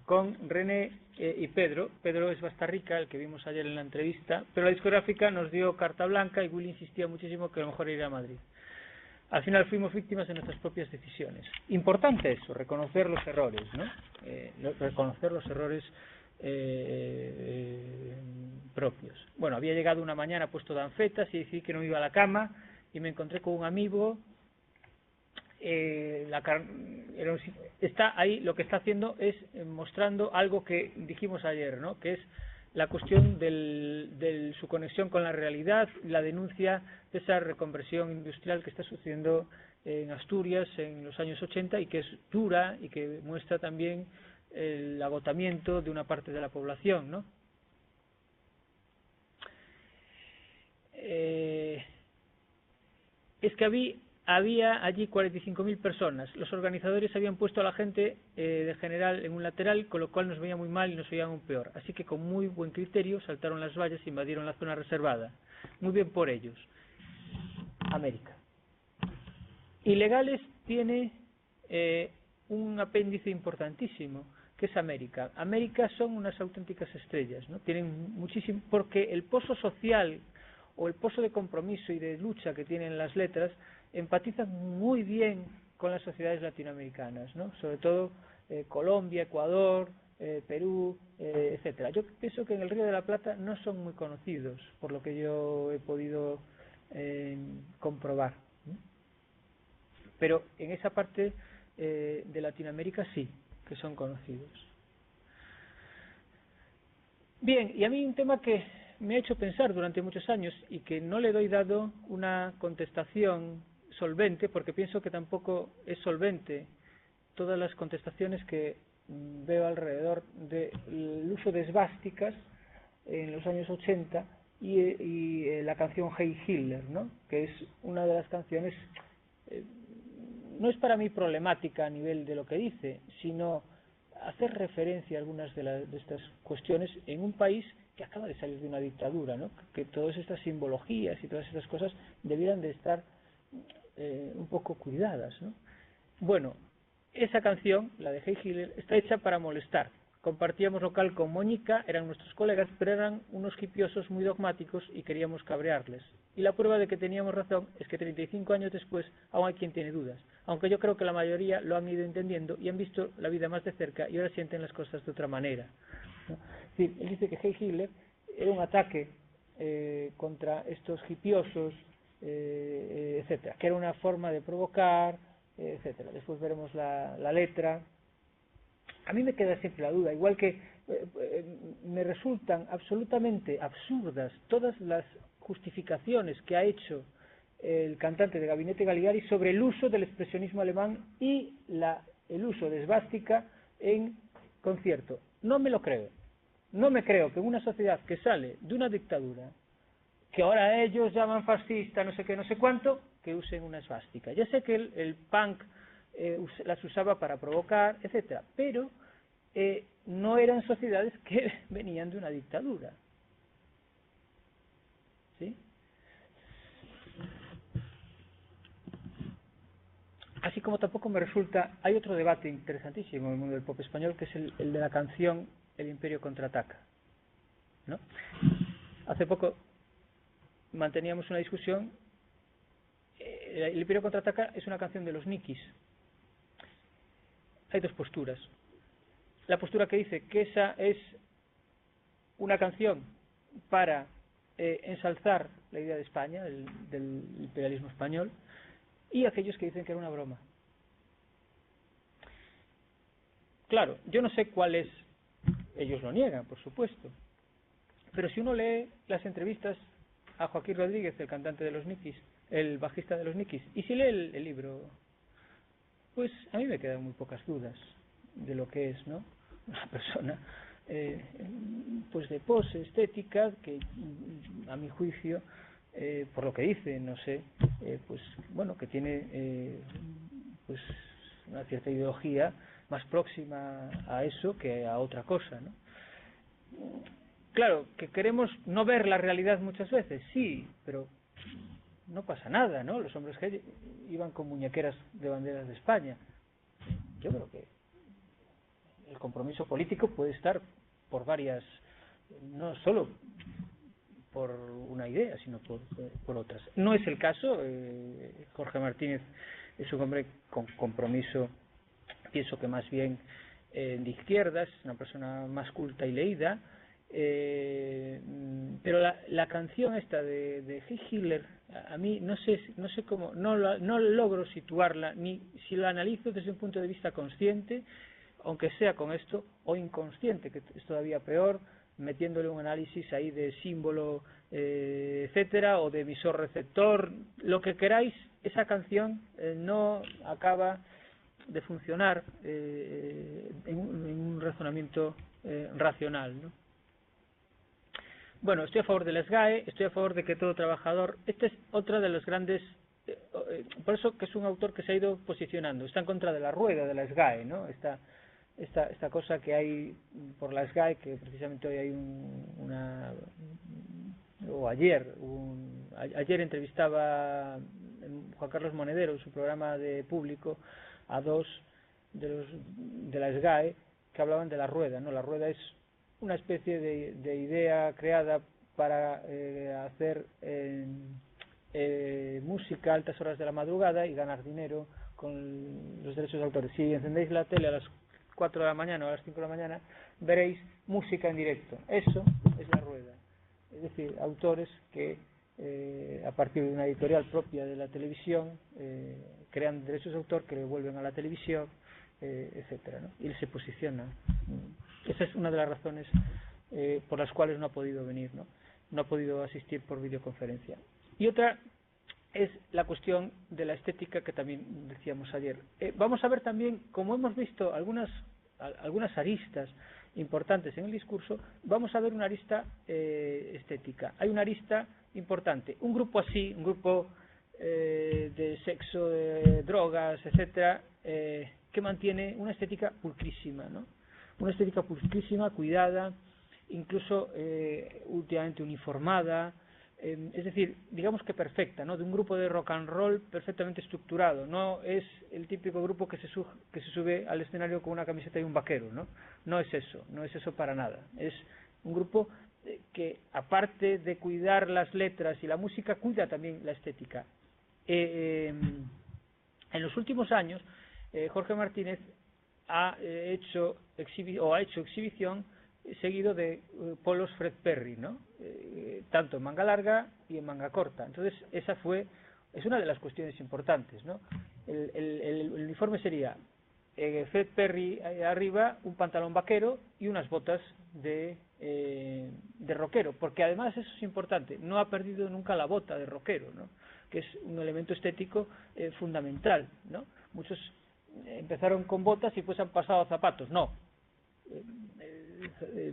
con René y Pedro. Pedro es Bastarrica, el que vimos ayer en la entrevista, pero la discográfica nos dio carta blanca y Willy insistía muchísimo que a lo mejor iría a Madrid. Al final fuimos víctimas de nuestras propias decisiones. Importante eso, reconocer los errores, ¿no? Reconocer los errores propios. Bueno, había llegado una mañana puesto de anfetas y decidí que no iba a la cama y me encontré con un amigo está ahí, lo que está haciendo es mostrando algo que dijimos ayer, ¿no? Que es la cuestión de su conexión con la realidad, la denuncia de esa reconversión industrial que está sucediendo en Asturias en los años 80 y que es dura y que muestra también el agotamiento de una parte de la población, ¿no? Es que había allí 45.000 personas. Los organizadores habían puesto a la gente de general en un lateral, con lo cual nos veía muy mal y nos veían aún peor. Así que con muy buen criterio saltaron las vallas e invadieron la zona reservada. Muy bien por ellos. América. Ilegales tiene un apéndice importantísimo, que es América. América son unas auténticas estrellas, ¿no? Tienen muchísimo, porque el pozo social o el pozo de compromiso y de lucha que tienen las letras empatizan muy bien con las sociedades latinoamericanas, ¿no? Sobre todo Colombia, Ecuador, Perú, etcétera. Yo pienso que en el Río de la Plata no son muy conocidos, por lo que yo he podido comprobar, ¿no? Pero en esa parte de Latinoamérica sí, que son conocidos. Bien, y a mí un tema que me ha hecho pensar durante muchos años y que no le doy dado una contestación solvente, porque pienso que tampoco es solvente todas las contestaciones que veo alrededor del uso de esvásticas en los años 80 y la canción Hey Hitler, ¿no? Que es una de las canciones, no es para mí problemática a nivel de lo que dice, sino hacer referencia a algunas de estas cuestiones en un país que acaba de salir de una dictadura, ¿no? Que todas estas simbologías y todas estas cosas debieran de estar un poco cuidadas, ¿no? Bueno, esa canción, la de Hey Hitler, está hecha para molestar. Compartíamos local con Mónica, eran nuestros colegas, pero eran unos hipiosos muy dogmáticos y queríamos cabrearles. Y la prueba de que teníamos razón es que 35 años después aún hay quien tiene dudas, aunque yo creo que la mayoría lo han ido entendiendo y han visto la vida más de cerca y ahora sienten las cosas de otra manera, ¿no? Sí, él dice que Hey Hitler era un ataque contra estos hipiosos, etcétera, que era una forma de provocar, etcétera. Después veremos la letra. A mí me queda siempre la duda, igual que me resultan absolutamente absurdas todas las justificaciones que ha hecho el cantante de Gabinete Caligari sobre el uso del expresionismo alemán y el uso de esvástica en concierto. No me lo creo. No me creo que en una sociedad que sale de una dictadura, que ahora ellos llaman fascista, no sé qué, no sé cuánto, que usen una esvástica. Ya sé que el punk las usaba para provocar, etcétera, pero no eran sociedades que venían de una dictadura, ¿sí? Así como tampoco me resulta, hay otro debate interesantísimo en el mundo del pop español, que es el de la canción El Imperio Contraataca, ¿no? Hace poco manteníamos una discusión. El Imperio Contraataca es una canción de los Nikis. Hay dos posturas. La postura que dice que esa es una canción para ensalzar la idea de España, del imperialismo español, y aquellos que dicen que era una broma. Claro, yo no sé cuál es, ellos lo niegan, por supuesto, pero si uno lee las entrevistas a Joaquín Rodríguez, el cantante de los Nikis, el bajista de los Nikis, y si lee el libro, pues a mí me quedan muy pocas dudas de lo que es, ¿no? Una persona pues de pose estética que a mi juicio por lo que dice, no sé, pues bueno, que tiene pues una cierta ideología más próxima a eso que a otra cosa, ¿no? Claro, que queremos no ver la realidad muchas veces, sí, pero no pasa nada, ¿no? Los hombres que iban con muñequeras de banderas de España. Yo creo que el compromiso político puede estar por varias, no solo por una idea, sino por otras. No es el caso. Jorge Martínez es un hombre con compromiso, pienso que más bien de izquierdas, una persona más culta y leída, Pero la canción esta de Heil Hitler, a mí no sé cómo, no logro situarla, ni si la analizo desde un punto de vista consciente, aunque sea con esto, o inconsciente, que es todavía peor, metiéndole un análisis ahí de símbolo, etcétera, o de emisor receptor, lo que queráis, esa canción no acaba de funcionar en un razonamiento racional, ¿no? Bueno, estoy a favor de la SGAE, estoy a favor de que todo trabajador... Este es otra de los grandes... por eso que es un autor que se ha ido posicionando. Está en contra de la rueda de la SGAE, ¿no? Esta cosa que hay por la SGAE, que precisamente hoy hay ayer entrevistaba Juan Carlos Monedero en su programa de público a dos de la SGAE que hablaban de la rueda, ¿no? La rueda es una especie de idea creada para hacer música a altas horas de la madrugada y ganar dinero con los derechos de autores. Si encendéis la tele a las 4 de la mañana o a las 5 de la mañana, veréis música en directo. Eso es la rueda. Es decir, autores que a partir de una editorial propia de la televisión crean derechos de autor que le devuelven a la televisión, etcétera, ¿no? Y él se posiciona. Esa es una de las razones por las cuales no ha podido venir, ¿no? No ha podido asistir por videoconferencia. Y otra es la cuestión de la estética que también decíamos ayer. Vamos a ver también, como hemos visto algunas aristas importantes en el discurso, vamos a ver una arista estética. Hay una arista importante. Un grupo así, un grupo de sexo, de drogas, etcétera, que mantiene una estética pulcrísima, ¿no? Una estética pulcrísima, cuidada, incluso últimamente uniformada, es decir, digamos que perfecta, ¿no? De un grupo de rock and roll perfectamente estructurado. No es el típico grupo que se sube al escenario con una camiseta y un vaquero, ¿no? No es eso para nada. Es un grupo que, aparte de cuidar las letras y la música, cuida también la estética. En los últimos años, Jorge Martínez ha hecho exhibición seguido de polos Fred Perry, ¿no? Tanto en manga larga y en manga corta. Entonces es una de las cuestiones importantes, ¿no? El uniforme sería Fred Perry arriba, un pantalón vaquero y unas botas de rockero, porque además eso es importante, no ha perdido nunca la bota de rockero, ¿no? Que es un elemento estético fundamental, ¿no? Muchos empezaron con botas y pues han pasado a zapatos. No,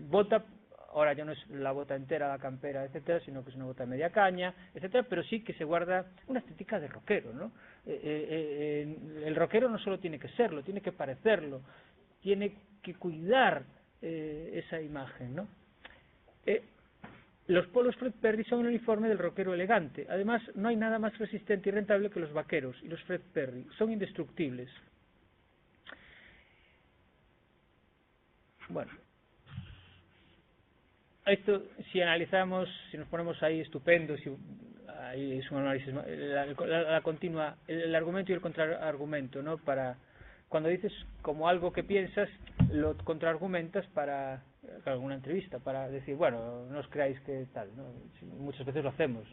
bota, ahora ya no es la bota entera, la campera, etcétera, sino que es una bota media caña, etcétera, pero sí que se guarda una estética de rockero, ¿no? El rockero no solo tiene que serlo, tiene que parecerlo, tiene que cuidar esa imagen, ¿no? Los polos Fred Perry son el uniforme del rockero elegante. Además, no hay nada más resistente y rentable que los vaqueros, y los Fred Perry son indestructibles. Bueno, esto, si analizamos, si nos ponemos ahí estupendos, ahí es un análisis, la continua, el argumento y el contraargumento, ¿no? Para cuando dices como algo que piensas, lo contraargumentas para alguna entrevista, para decir, bueno, no os creáis que tal, ¿no? Muchas veces lo hacemos.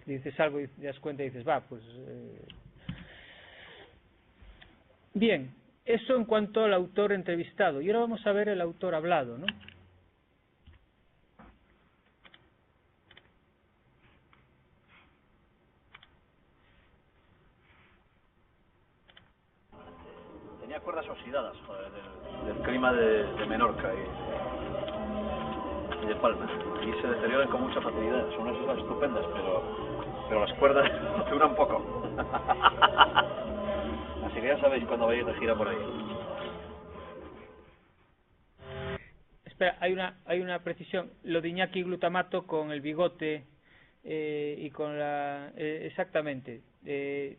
Dices algo y te das cuenta y dices, va, pues... Bien, eso en cuanto al autor entrevistado. Y ahora vamos a ver el autor hablado, ¿no? Tenía cuerdas oxidadas, joder, del clima de Menorca y de Palma. Y se deterioran con mucha facilidad. Son unas cosas estupendas, pero las cuerdas duran poco. Así que ya sabéis cuando vayáis de gira por ahí. Espera, hay una precisión. Lo de Iñaki Glutamato con el bigote y con la... exactamente.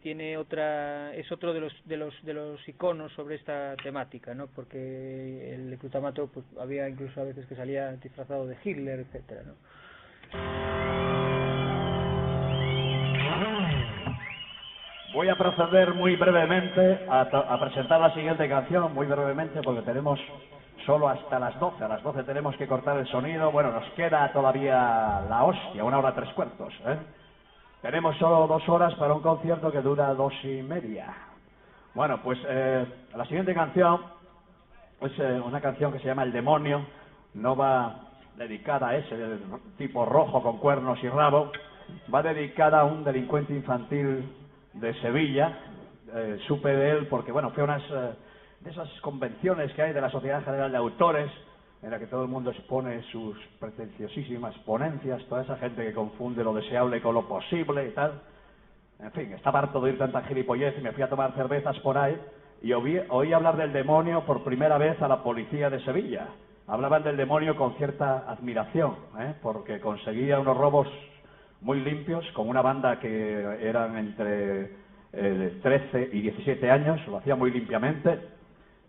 Tiene otra, es otro de los iconos sobre esta temática, ¿no? Porque el glutamato, pues había incluso a veces que salía disfrazado de Hitler, etcétera, ¿no? Voy a proceder muy brevemente a presentar la siguiente canción, muy brevemente, porque tenemos solo hasta las 12. A las 12 tenemos que cortar el sonido. Bueno, nos queda todavía la hostia, 1 hora 3/4, ¿eh? Tenemos solo 2 horas para un concierto que dura 2 y media. Bueno, pues la siguiente canción es una canción que se llama El Demonio. No va dedicada a ese tipo rojo con cuernos y rabo. Va dedicada a un delincuente infantil de Sevilla. Supe de él porque, bueno, fue unas de esas convenciones que hay de la Sociedad General de Autores, en la que todo el mundo expone sus pretenciosísimas ponencias, toda esa gente que confunde lo deseable con lo posible y tal. En fin, estaba harto de oír tanta gilipollez y me fui a tomar cervezas por ahí y oí hablar del demonio por primera vez a la policía de Sevilla. Hablaban del demonio con cierta admiración, porque conseguía unos robos muy limpios con una banda que eran entre 13 y 17 años, lo hacía muy limpiamente.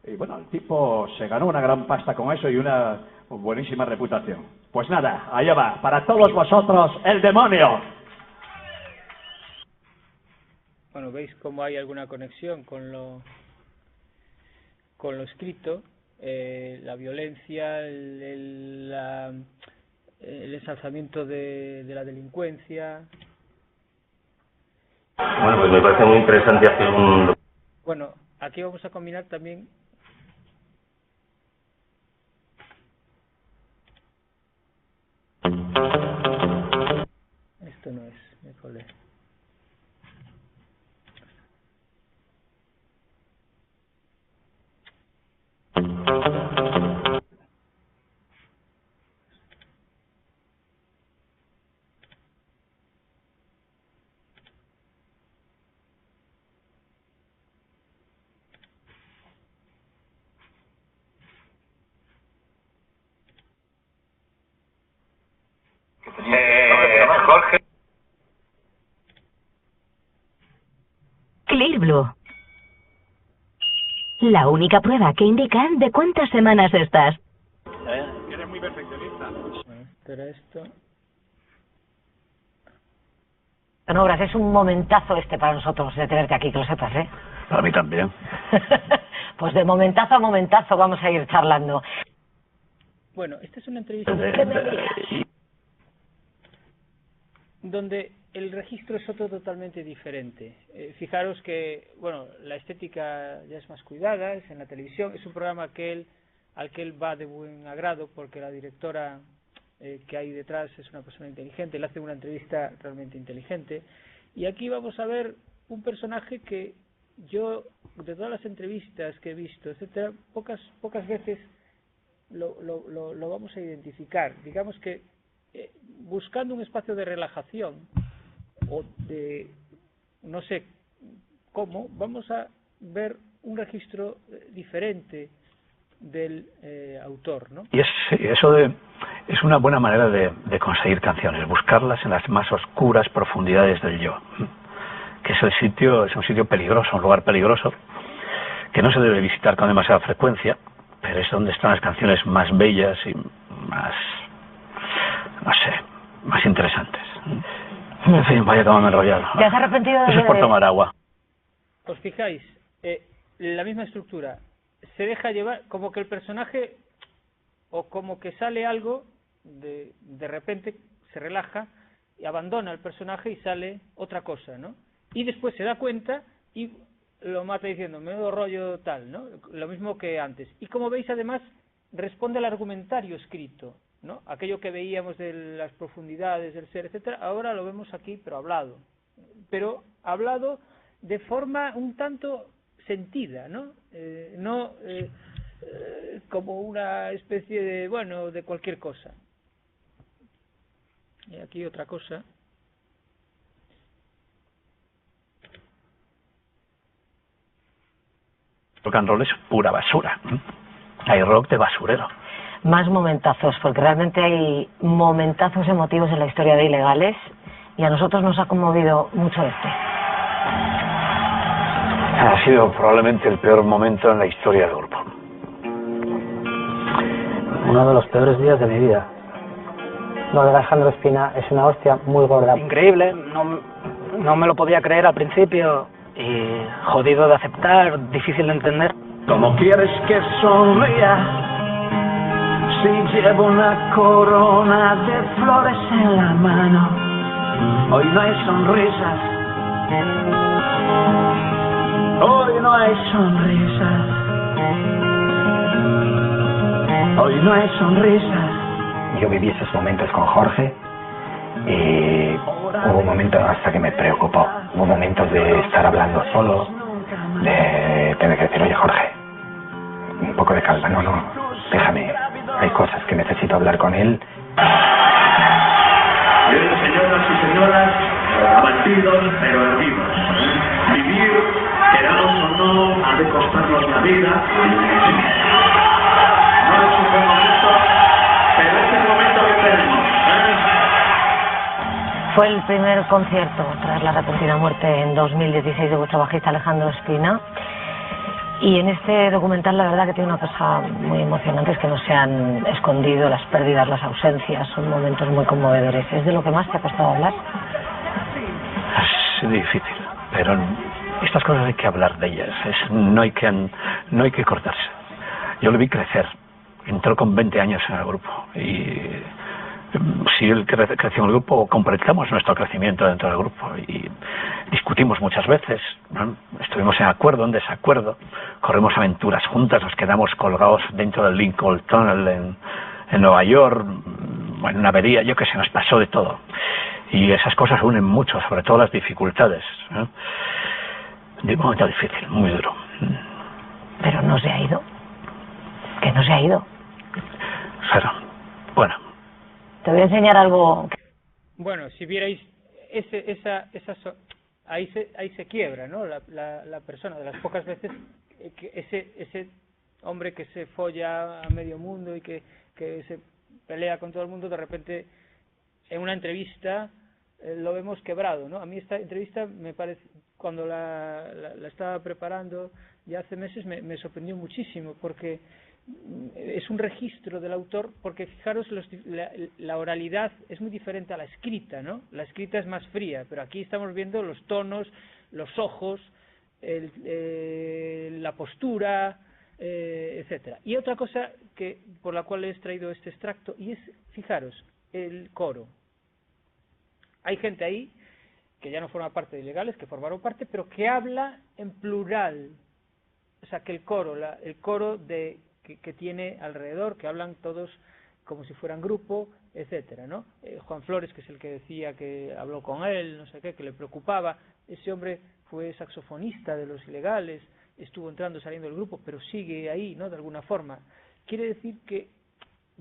Y bueno, el tipo se ganó una gran pasta con eso y una buenísima reputación. Pues nada, allá va, para todos vosotros, El Demonio. Bueno, veis cómo hay alguna conexión con lo escrito, la violencia, el ensalzamiento de la delincuencia. Bueno, pues me parece muy interesante hacer un... Bueno, aquí vamos a combinar también esto no es, me colé. Jorge. Clear Blue. La única prueba que indica de cuántas semanas estás. Eres muy perfeccionista. Espera esto. No, Obras, es un momentazo para nosotros de tenerte aquí, que lo sepas, ¿eh? Para mí también. Pues de momentazo a momentazo vamos a ir charlando. Bueno, esta es una entrevista donde el registro es otro totalmente diferente. Fijaros que, bueno, la estética ya es más cuidada, es en la televisión, es un programa al que él va de buen agrado porque la directora que hay detrás es una persona inteligente, le hace una entrevista realmente inteligente. Y aquí vamos a ver un personaje que yo, de todas las entrevistas que he visto, etcétera, pocas veces lo vamos a identificar. Digamos que buscando un espacio de relajación o de no sé cómo, vamos a ver un registro diferente del autor, ¿no? Y eso es una buena manera de conseguir canciones, buscarlas en las más oscuras profundidades del yo, que es un sitio peligroso, un lugar peligroso que no se debe visitar con demasiada frecuencia, pero es donde están las canciones más bellas y más, no sé, más interesantes. En fin, vaya cómo me he enrollado. ¿Te has arrepentido de...? Eso es por tomar agua. ¿Os fijáis? La misma estructura. Se deja llevar como que el personaje, o como que sale algo, de repente se relaja y abandona el personaje y sale otra cosa, ¿no? Y después se da cuenta y lo mata diciendo, menudo rollo tal, ¿no? Lo mismo que antes. Y como veis, además, responde al argumentario escrito, ¿no? Aquello que veíamos de las profundidades del ser, etcétera, ahora lo vemos aquí, pero hablado de forma un tanto sentida, ¿no? Como una especie de, bueno, de cualquier cosa. Y aquí otra cosa. Rock and roll es pura basura. Hay rock de basurero. Más momentazos, porque realmente hay momentazos emotivos en la historia de Ilegales y a nosotros nos ha conmovido mucho este. Ha sido probablemente el peor momento en la historia del grupo. Uno de los peores días de mi vida. Lo de Alejandro Espina es una hostia muy gorda. Increíble, no me lo podía creer al principio y jodido de aceptar, difícil de entender. ¿Cómo quieres que sonría Si llevo una corona de flores en la mano, hoy no hay sonrisas, hoy no hay sonrisas, hoy no hay sonrisas. Yo viví esos momentos con Jorge y hubo momentos hasta que me preocupó, hubo momentos de estar hablando solo, de tener que decir, oye Jorge, un poco de calma, no, déjame, hay cosas que necesito hablar con él. Bien, señoras y señoras, abatidos pero erguidos. Vivir, queramos o no, ha de costarnos la vida. No es un buen momento, pero es el momento que tenemos. Fue el primer concierto tras la repentina muerte en 2016 de vuestro bajista Alejandro Espina. Y en este documental la verdad que tiene una cosa muy emocionante, es que no se han escondido las pérdidas, las ausencias, son momentos muy conmovedores. ¿Es de lo que más te ha costado hablar? Es difícil, pero estas cosas hay que hablar de ellas, no hay que cortarse. Yo le vi crecer, entró con 20 años en el grupo y si él creció en el grupo, completamos nuestro crecimiento dentro del grupo y discutimos muchas veces, ¿no? Estuvimos en acuerdo, en desacuerdo, corrimos aventuras juntas, nos quedamos colgados dentro del Lincoln Tunnel en Nueva York, en una avería, yo que sé, nos pasó de todo. Y esas cosas unen mucho, sobre todo las dificultades, ¿no? De un momento difícil, muy duro. Pero no se ha ido. Que no se ha ido. Claro. Bueno. Te voy a enseñar algo. Bueno, si vierais ahí se quiebra, ¿no? La persona, de las pocas veces que ese hombre que se folla a medio mundo y que se pelea con todo el mundo, de repente en una entrevista lo vemos quebrado, ¿no? A mí esta entrevista me parece, cuando la estaba preparando ya hace meses, me sorprendió muchísimo, porque es un registro del autor, porque fijaros, la oralidad es muy diferente a la escrita, ¿no? La escrita es más fría, pero aquí estamos viendo los tonos, los ojos, la postura, etcétera. Y otra cosa por la cual he extraído este extracto, y es, fijaros, el coro. Hay gente ahí que ya no forma parte de Ilegales, que formaron parte, pero que habla en plural. O sea, que el coro que tiene alrededor, que hablan todos como si fueran grupo, etcétera, ¿no? Juan Flores, que es el que decía que habló con él, no sé qué, que le preocupaba. Ese hombre fue saxofonista de Los Ilegales, estuvo entrando, saliendo del grupo, pero sigue ahí, ¿no? De alguna forma. Quiere decir que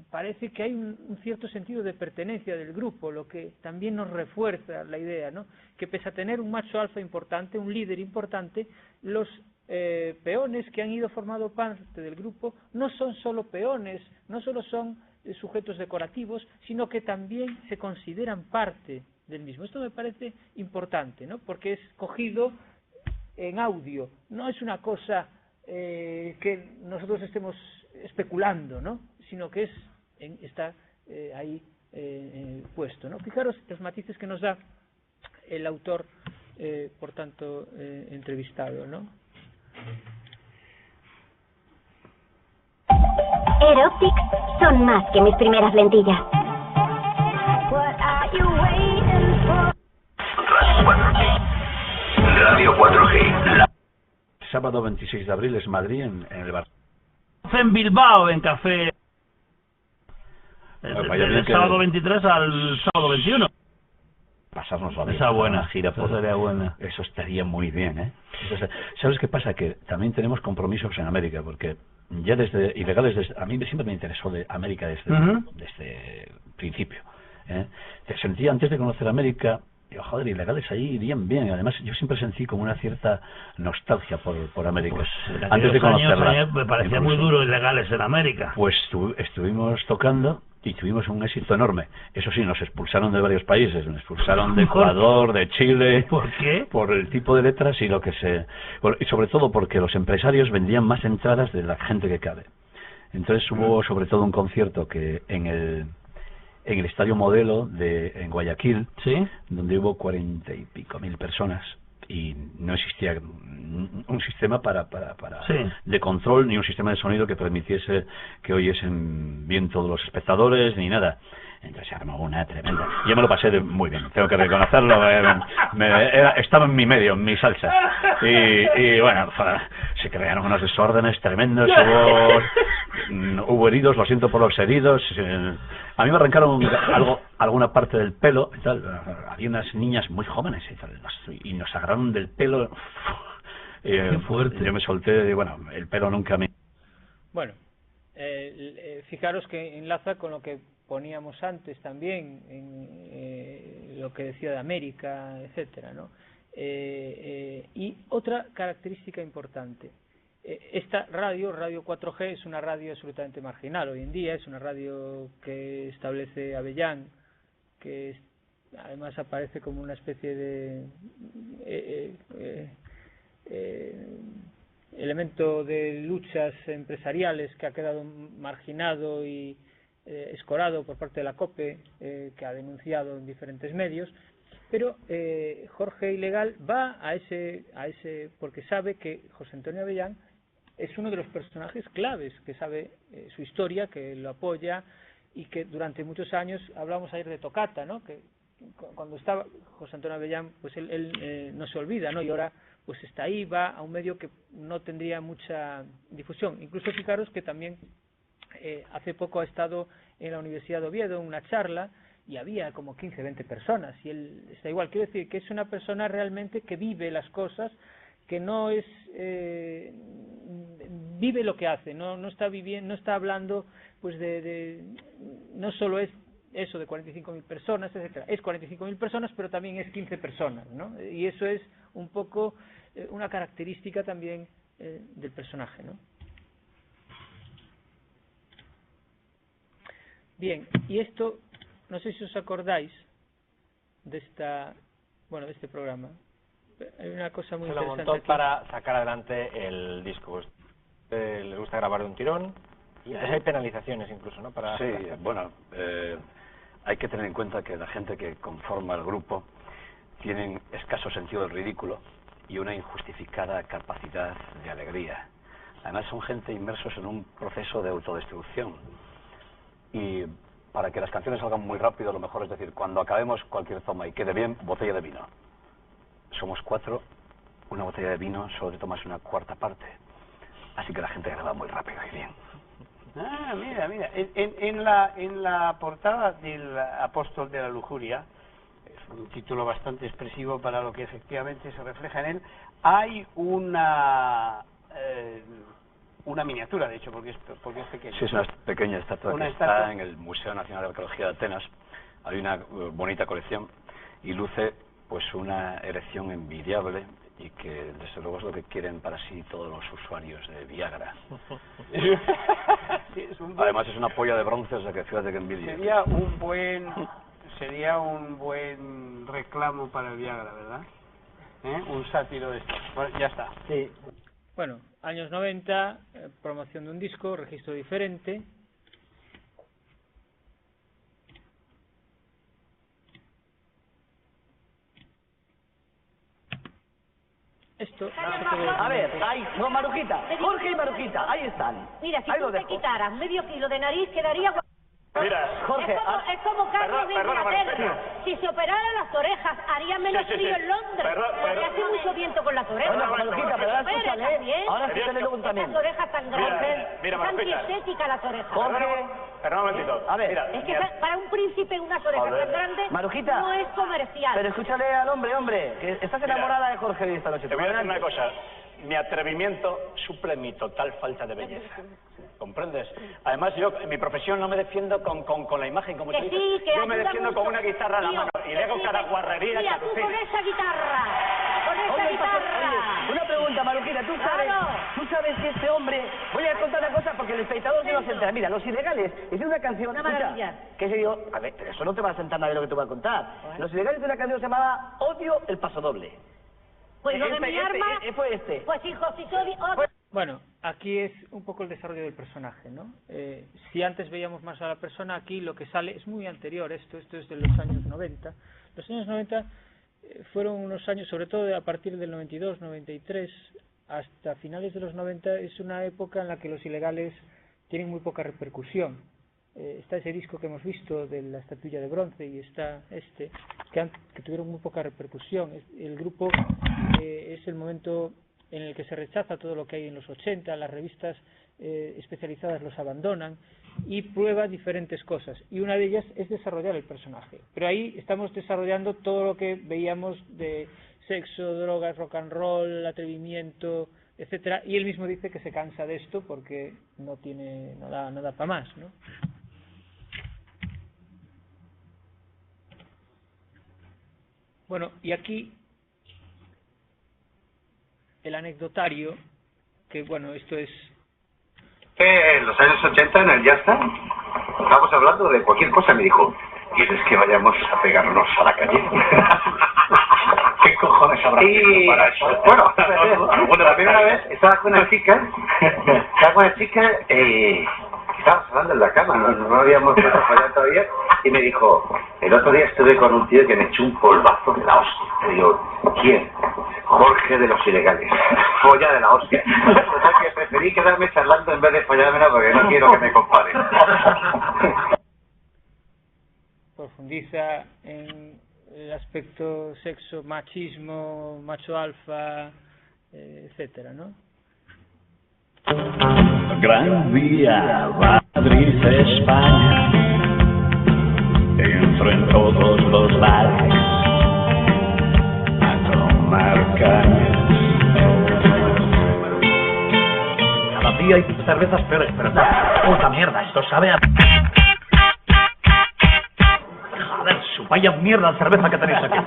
parece que hay un cierto sentido de pertenencia del grupo, lo que también nos refuerza la idea, ¿no? Que pese a tener un macho alfa importante, un líder importante, los peones que han ido formando parte del grupo no son solo peones, no solo son sujetos decorativos, sino que también se consideran parte del mismo. Esto me parece importante, ¿no? Porque es cogido en audio, no es una cosa que nosotros estemos especulando, ¿no? Sino que está ahí puesto, ¿no? Fijaros los matices que nos da el autor, por tanto, entrevistado, ¿no? Aeropics son más que mis primeras lentillas. Radio 4G. Sábado 26 de abril es Madrid en el bar. En Bilbao, en Café. Del sábado 23 al sábado 21. Pasarnos a esa buena gira, pues sería buena. Eso estaría muy bien, ¿eh? ¿Sabes qué pasa? Que también tenemos compromisos en América, porque ya desde Ilegales, a mí siempre me interesó de América desde el principio, ¿eh? Te sentía antes de conocer América, digo, joder, Ilegales ahí irían bien. Además, yo siempre sentí como una cierta nostalgia por América. Pues, antes de conocerla. Me parecía muy duro Ilegales en América. Pues estuvimos tocando y tuvimos un éxito enorme. Eso sí, nos expulsaron de varios países, nos expulsaron de Ecuador, de Chile. ¿Por qué? Por el tipo de letras y y sobre todo porque los empresarios vendían más entradas de la gente que cabe. Entonces hubo sobre todo un concierto que en el Estadio Modelo en Guayaquil, ¿sí? Donde hubo 40 y pico mil personas, y no existía un sistema Sí. de control ni un sistema de sonido que permitiese que oyesen bien todos los espectadores ni nada. Entonces se armó una tremenda. Yo me lo pasé muy bien, tengo que reconocerlo. Estaba en mi medio, en mi salsa. Y bueno, se crearon unos desórdenes tremendos. Hubo heridos, lo siento por los heridos. A mí me arrancaron alguna parte del pelo y tal. Había unas niñas muy jóvenes y tal, y nos agarraron del pelo. Qué fuerte. Yo me solté y bueno, el pelo nunca me... Bueno, fijaros que enlaza con lo que poníamos antes también, en lo que decía de América, etcétera, ¿no? Y otra característica importante. Esta radio 4G, es una radio absolutamente marginal hoy en día, es una radio que establece Avellán, que además aparece como una especie de elemento de luchas empresariales que ha quedado marginado y escorado por parte de la COPE, que ha denunciado en diferentes medios, pero Jorge Ilegal va a ese porque sabe que José Antonio Avellán es uno de los personajes claves, que sabe su historia, que lo apoya y que durante muchos años, hablamos ayer de Tocata, ¿no? Que cuando estaba José Antonio Avellán, pues él no se olvida, ¿no? Y ahora pues está ahí, va a un medio que no tendría mucha difusión. Incluso fijaros que también hace poco ha estado en la Universidad de Oviedo en una charla y había como 15, 20 personas y él está igual. Quiero decir que es una persona realmente que vive las cosas, que no es vive lo que hace, no está viviendo, no está hablando pues no solo es eso de 45.000 personas, etcétera. Es 45.000 personas, pero también es 15 personas, ¿no? Y eso es un poco una característica también del personaje, ¿no? Bien, y esto, no sé si os acordáis de este programa. Hay una cosa muy interesante. Se lo montó aquí para sacar adelante el disco. Le gusta grabar de un tirón y hay penalizaciones incluso, ¿no? Sí, bueno, hay que tener en cuenta que la gente que conforma el grupo tienen escaso sentido del ridículo y una injustificada capacidad de alegría. Además son gente inmersos en un proceso de autodestrucción. Y para que las canciones salgan muy rápido, lo mejor es decir, cuando acabemos cualquier toma y quede bien, botella de vino. Somos 4, una botella de vino solo te tomas una cuarta parte. Así que la gente graba muy rápido y bien. Ah, mira. En la portada del Apóstol de la Lujuria, es un título bastante expresivo para lo que efectivamente se refleja en él, hay una miniatura, de hecho, porque es pequeña. Sí, es una pequeña estatua que está en el Museo Nacional de Arqueología de Atenas. Hay una bonita colección y luce pues una erección envidiable y que desde luego es lo que quieren para sí todos los usuarios de Viagra. Sí, Además es una polla de bronce, o sea que fíjate que envidia. Sería un buen reclamo para el Viagra, ¿verdad? Un sátiro de esto. Bueno, ya está. Sí. Bueno, años 90, promoción de un disco, registro diferente. Esto a ver, ahí, no, Marujita, Jorge y Marujita, ahí están. Mira, si ahí tú te quitaras medio kilo de nariz, quedaría... Mira, Jorge, es como Carlos de Inglaterra. Si se operaran las orejas, haría menos frío en Londres. Porque hace mucho viento con las orejas. Bueno, Marujita, pero ahora escúchale. Ahora escúchale luego también. Las orejas tan grandes. Mira, Están Marujita. antiestéticas las orejas. Jorge. Perdón un momentito. A ver. Es que para un príncipe unas orejas tan grandes Marujita, no es comercial. Pero escúchale al hombre, que estás enamorada de Jorge esta noche. Te voy a decir una cosa. Mi atrevimiento suple mi total falta de belleza. ¿Comprendes? Además, yo en mi profesión no me defiendo con la imagen, como que tú sí, dices. que yo me defiendo con una guitarra en la mano y le hago cada guarrería. Mira, tú con esa guitarra. Con esa guitarra. Una pregunta, Marujita, ¿tú sabes que este hombre... Voy a contar una cosa porque el espectador no se entera. Mira, Los Ilegales es una canción... Una maravilla. Que se dio... A ver, pero eso no te va a sentar nadie lo que te voy a contar. Bueno. Los Ilegales es una canción que se llamaba Odio el Pasodoble. Pues lo de mi arma... Fue este. Pues hijo, si tú... Bueno, aquí es un poco el desarrollo del personaje, ¿no? Si antes veíamos más a la persona, aquí lo que sale es muy anterior. Esto es de los años 90. Los años 90 fueron unos años, sobre todo a partir del 92, 93, hasta finales de los 90, es una época en la que los ilegales tienen muy poca repercusión. Está ese disco que hemos visto de la estatuilla de bronce y está que tuvieron muy poca repercusión. El grupo es el momento en el que se rechaza todo lo que hay en los 80, las revistas especializadas los abandonan y prueba diferentes cosas, y una de ellas es desarrollar el personaje, pero ahí estamos desarrollando todo lo que veíamos de sexo, drogas, rock and roll, atrevimiento, etcétera, y él mismo dice que se cansa de esto porque no da para más, ¿no? Bueno, y aquí el anecdotario, que bueno, esto es... En los años 80 en el Ya está, estábamos hablando de cualquier cosa, me dijo, ¿quieres que vayamos a pegarnos a la calle? ¿Qué cojones habrá sido para eso? Bueno, la primera vez estaba con una chica, estábamos hablando en la cama, no habíamos puesto a fallar todavía, y me dijo, el otro día estuve con un tío que me echó un polvazo de la hostia. Le digo, ¿quién? Jorge de los Ilegales. Folla de la hostia. Total que preferí quedarme charlando en vez de follármela porque no quiero que me comparen. Profundiza en el aspecto sexo, machismo, macho alfa, etcétera, ¿no? Gran Vía, Madrid, España. Entro en todos los bares a tomar cañas. Cada día hay cervezas peores, pero puta mierda, esto sabe a... Joder, su vaya mierda de cerveza que tenéis aquí.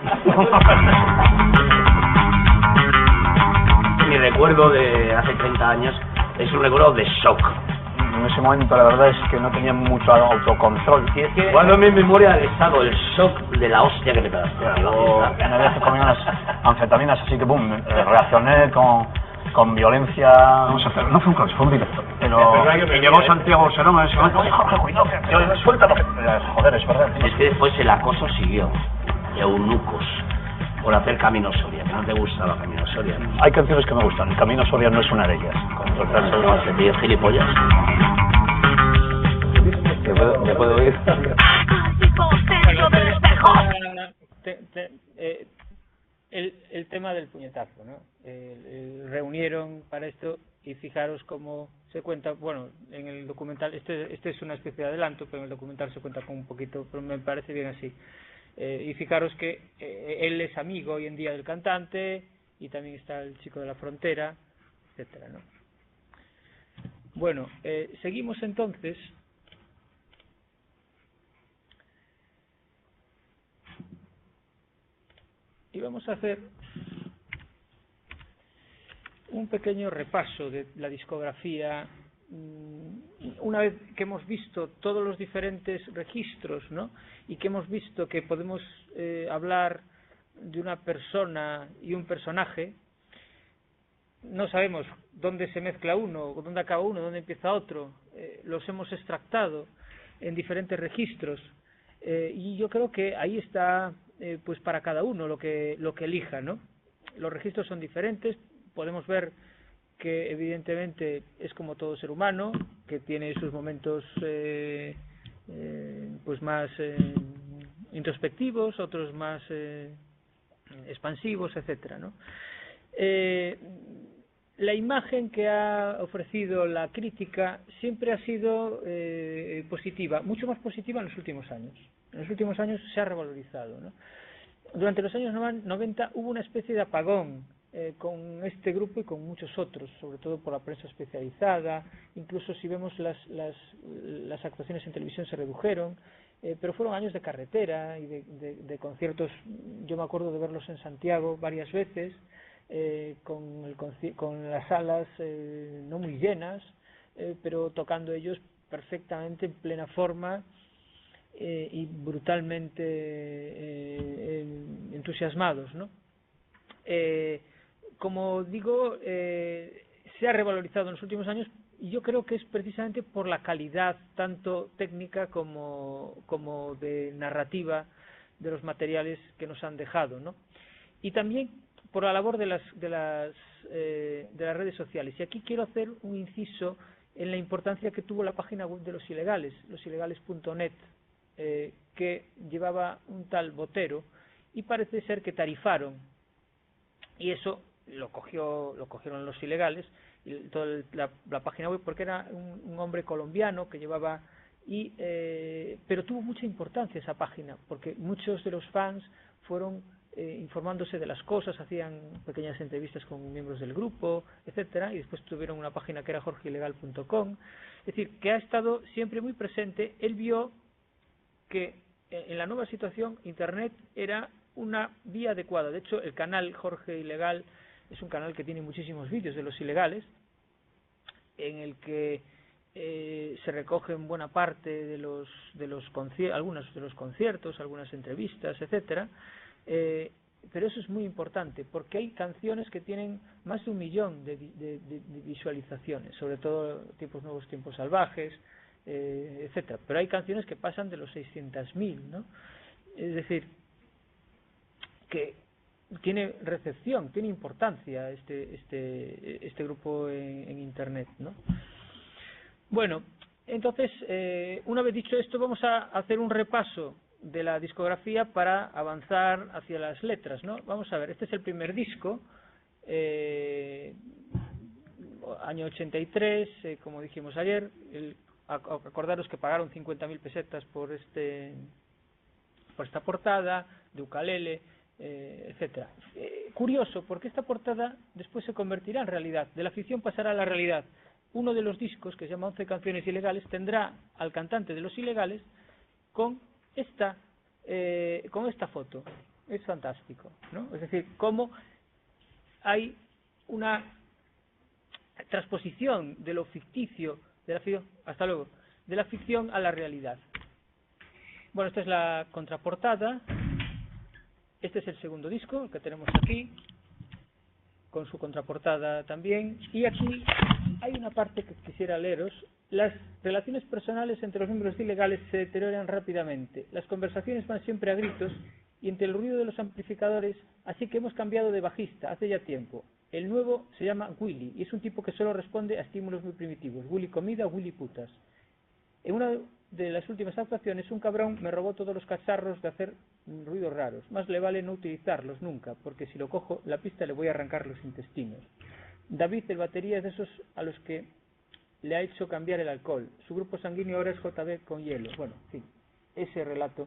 Mi recuerdo de hace 30 años es un recuerdo de shock. En ese momento la verdad es que no tenía mucho autocontrol. Cuando en mi memoria el estado, el shock de la hostia que me pegaste. Una vez comí unas anfetaminas, así que boom, reaccioné con violencia. Vamos a hacer, no fue un cross, fue un directo. Pero y llegó Santiago Serón en ese momento. Jorge, cuidado, suéltalo. Joder, es verdad. Es que después el acoso siguió. Eunucos. Por hacer Camino Soria, que no te gustaba Camino Soria. Hay canciones que me gustan, Camino Soria no es una de ellas. ¿Te pides gilipollas? ¿Me puedo oír? El tema del puñetazo, ¿no? Reunieron para esto y fijaros cómo se cuenta, bueno, en el documental, este es una especie de adelanto, pero en el documental se cuenta con un poquito, pero me parece bien así. Y fijaros que él es amigo hoy en día del cantante y también está el chico de la frontera, etcétera, ¿no? Bueno, seguimos entonces. Y vamos a hacer un pequeño repaso de la discografía. Una vez que hemos visto todos los diferentes registros, ¿no? Y que hemos visto que podemos hablar de una persona y un personaje, no sabemos dónde se mezcla uno, dónde acaba uno, dónde empieza otro, los hemos extractado en diferentes registros, y yo creo que ahí está pues para cada uno lo que elija, ¿no? Los registros son diferentes, podemos ver que evidentemente es como todo ser humano, que tiene sus momentos pues más introspectivos, otros más expansivos, etcétera, ¿no? La imagen que ha ofrecido la crítica siempre ha sido positiva, mucho más positiva en los últimos años. En los últimos años se ha revalorizado, ¿no? Durante los años 90 hubo una especie de apagón con este grupo y con muchos otros, sobre todo por la prensa especializada. Incluso si vemos las actuaciones en televisión se redujeron, pero fueron años de carretera y de conciertos. Yo me acuerdo de verlos en Santiago varias veces, con las salas no muy llenas, pero tocando ellos perfectamente en plena forma y brutalmente entusiasmados, ¿no? Como digo, se ha revalorizado en los últimos años y yo creo que es precisamente por la calidad tanto técnica como de narrativa de los materiales que nos han dejado, ¿no? y también por la labor de las redes sociales. Y aquí quiero hacer un inciso en la importancia que tuvo la página web de Los Ilegales, losilegales.net, que llevaba un tal Botero, y parece ser que tarifaron, y eso lo cogieron Los Ilegales, y toda la página web, porque era un hombre colombiano que llevaba, pero tuvo mucha importancia esa página, porque muchos de los fans fueron informándose de las cosas, hacían pequeñas entrevistas con miembros del grupo, etcétera, y después tuvieron una página que era jorgeilegal.com. Es decir, que ha estado siempre muy presente. Él vio que en la nueva situación Internet era una vía adecuada. De hecho, el canal Jorge Ilegal es un canal que tiene muchísimos vídeos de Los Ilegales, en el que se recogen buena parte de algunos de los conciertos, algunas entrevistas, etcétera. Pero eso es muy importante, porque hay canciones que tienen más de 1 millón de visualizaciones, sobre todo Tiempos Nuevos, Tiempos Salvajes, etcétera. Pero hay canciones que pasan de los 600.000, ¿no? Es decir, que tiene recepción, tiene importancia este grupo en Internet, ¿no? Bueno, entonces, una vez dicho esto, vamos a hacer un repaso de la discografía para avanzar hacia las letras, ¿no? Vamos a ver, este es el primer disco, año 83, como dijimos ayer. Acordaros que pagaron 50.000 pesetas por esta portada de ukalele, etcétera. Curioso, porque esta portada después se convertirá en realidad, de la ficción pasará a la realidad. Uno de los discos, que se llama 11 canciones ilegales, tendrá al cantante de Los Ilegales con esta foto. Es fantástico, ¿no? Es decir, cómo hay una transposición de lo ficticio, de la ficción a la realidad. Bueno, esta es la contraportada. Este es el segundo disco, el que tenemos aquí, con su contraportada también. Y aquí hay una parte que quisiera leeros. Las relaciones personales entre los miembros ilegales se deterioran rápidamente. Las conversaciones van siempre a gritos y entre el ruido de los amplificadores, así que hemos cambiado de bajista hace ya tiempo. El nuevo se llama Willy y es un tipo que solo responde a estímulos muy primitivos. Willy comida, Willy putas. En una de las últimas actuaciones, un cabrón me robó todos los cacharros de hacer ruidos raros. Más le vale no utilizarlos nunca, porque si lo cojo la pista le voy a arrancar los intestinos. David, el batería, es de esos a los que le ha hecho cambiar el alcohol. Su grupo sanguíneo ahora es JB con hielo. Bueno, en fin, ese relato.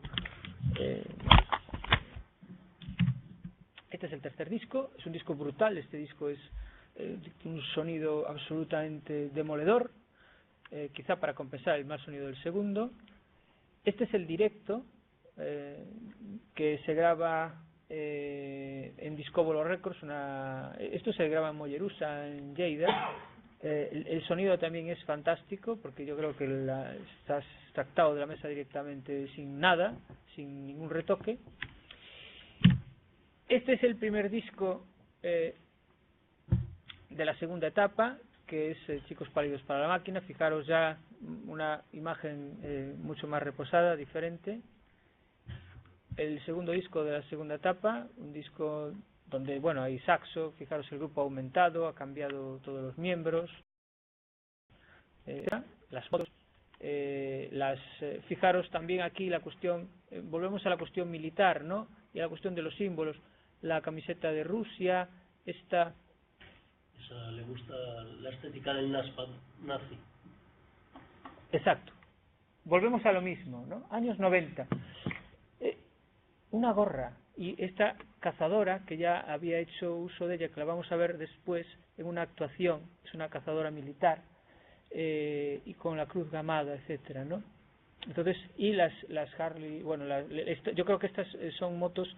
Este es el tercer disco, es un disco brutal. Este disco es un sonido absolutamente demoledor, quizá para compensar el mal sonido del segundo. Este es el directo, que se graba en Discobolo Records. Esto se graba en Mollerusa, en Lleida. El sonido también es fantástico, porque yo creo que está extractado de la mesa directamente sin nada, sin ningún retoque. Este es el primer disco de la segunda etapa, que es Chicos Pálidos para la Máquina. Fijaros ya una imagen mucho más reposada, diferente. El segundo disco de la segunda etapa, un disco donde, bueno, hay saxo. Fijaros, el grupo ha aumentado, ha cambiado todos los miembros, las fotos, fijaros también aquí la cuestión, volvemos a la cuestión militar, ¿no? Y a la cuestión de los símbolos, la camiseta de Rusia, esta... Esa le gusta la estética del nazi. Exacto. Volvemos a lo mismo, ¿no? Años 90. Una gorra. Y esta cazadora, que ya había hecho uso de ella, que la vamos a ver después en una actuación, es una cazadora militar, y con la cruz gamada, etcétera, ¿no? Entonces, y las Harley, bueno, yo creo que estas son motos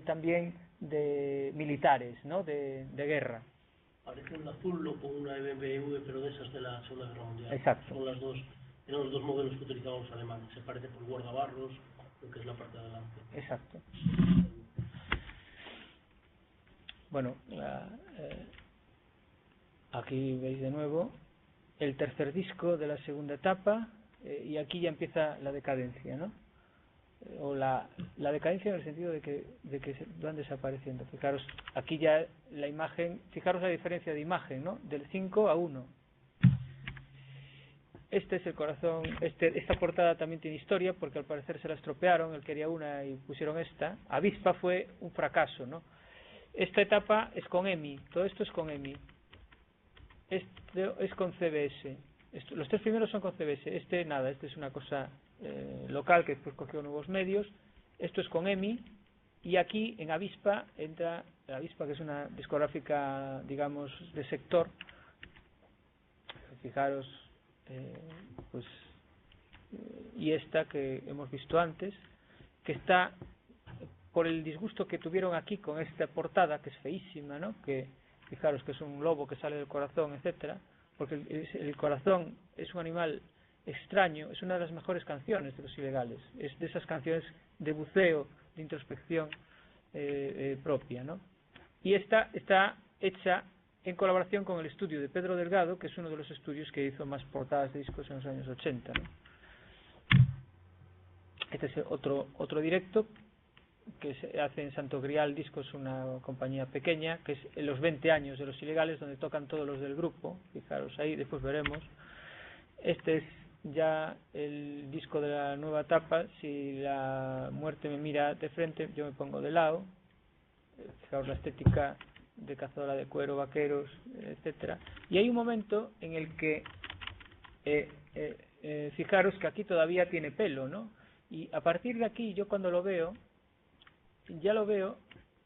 también de militares, ¿no? De guerra. Parece un azul o con una BMW, pero de esas de la Segunda Guerra Mundial. Exacto. Son eran los dos modelos que utilizaban los alemanes. Se parece por guardabarros, lo que es la parte de adelante. Exacto. Bueno, aquí veis de nuevo el tercer disco de la segunda etapa, y aquí ya empieza la decadencia, ¿no? o la decadencia en el sentido de que van desapareciendo. Fijaros, aquí ya la imagen, fijaros la diferencia de imagen, ¿no? Del 5 a 1. Este es el corazón, esta portada también tiene historia, porque al parecer se la estropearon, él quería una y pusieron esta. Avispa fue un fracaso, ¿no? Esta etapa es con EMI, todo esto es con EMI. Esto es con CBS. Los tres primeros son con CBS. Este nada, este es una cosa local que después cogió nuevos medios. Esto es con EMI. Y aquí en Avispa entra Avispa, que es una discográfica, digamos, de sector. Fijaros, y esta que hemos visto antes, que está por el disgusto que tuvieron aquí con esta portada, que es feísima, ¿no? Que fijaros que es un lobo que sale del corazón, etcétera, porque el corazón es un animal extraño, es una de las mejores canciones de Los Ilegales, es de esas canciones de buceo, de introspección propia, ¿no? Y esta está hecha en colaboración con el estudio de Pedro Delgado, que es uno de los estudios que hizo más portadas de discos en los años 80, ¿no? Este es otro directo que se hace en Santo Grial Discos, una compañía pequeña, que es en los 20 años de Los Ilegales, donde tocan todos los del grupo. Fijaros ahí, después veremos. Este es ya el disco de la nueva etapa. Si la muerte me mira de frente, yo me pongo de lado. Fijaros la estética de cazadora de cuero, vaqueros, etcétera. Y hay un momento en el que fijaros que aquí todavía tiene pelo, ¿no? Y a partir de aquí, yo cuando lo veo, ya lo veo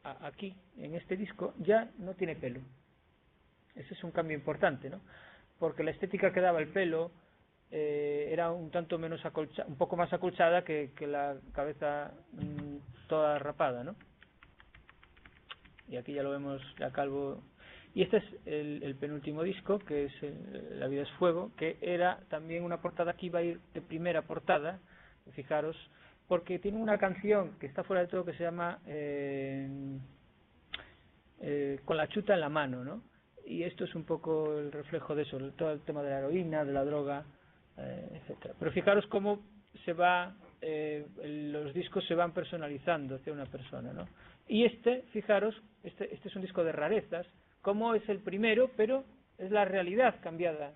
aquí, en este disco, ya no tiene pelo. Ese es un cambio importante, ¿no? Porque la estética que daba el pelo era un tanto menos un poco más acolchada que la cabeza toda rapada, ¿no? Y aquí ya lo vemos ya calvo. Y este es el penúltimo disco, que es La vida es fuego, que era también una portada que iba a ir de primera portada, fijaros, porque tiene una canción que está fuera de todo que se llama Con la chuta en la mano, ¿no? Y esto es un poco el reflejo de eso, todo el tema de la heroína, de la droga, etcétera. Pero fijaros cómo se va, los discos se van personalizando hacia una persona, ¿no? Y fijaros, este es un disco de rarezas, como es el primero, pero es la realidad cambiada,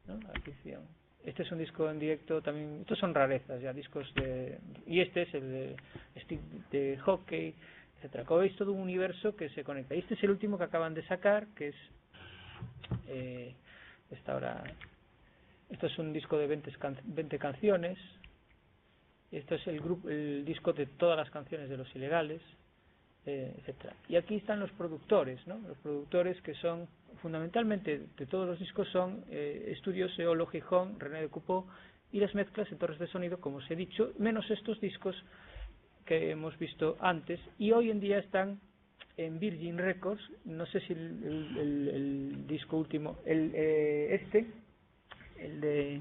¿no? La ficción. Este es un disco en directo también, estos son rarezas ya, discos y este es el de stick de hockey, etcétera. Como veis, todo un universo que se conecta. Y este es el último que acaban de sacar, que es esto es un disco de 20 canciones. Esto es el disco de todas las canciones de Los Ilegales, etcétera. Y aquí están los productores, ¿no? Los productores que son fundamentalmente de todos los discos son Estudios Eolo Gijón, René de Cupó, y las mezclas en Torres de Sonido, como os he dicho, menos estos discos que hemos visto antes, y hoy en día están en Virgin Records. No sé si el disco último, el de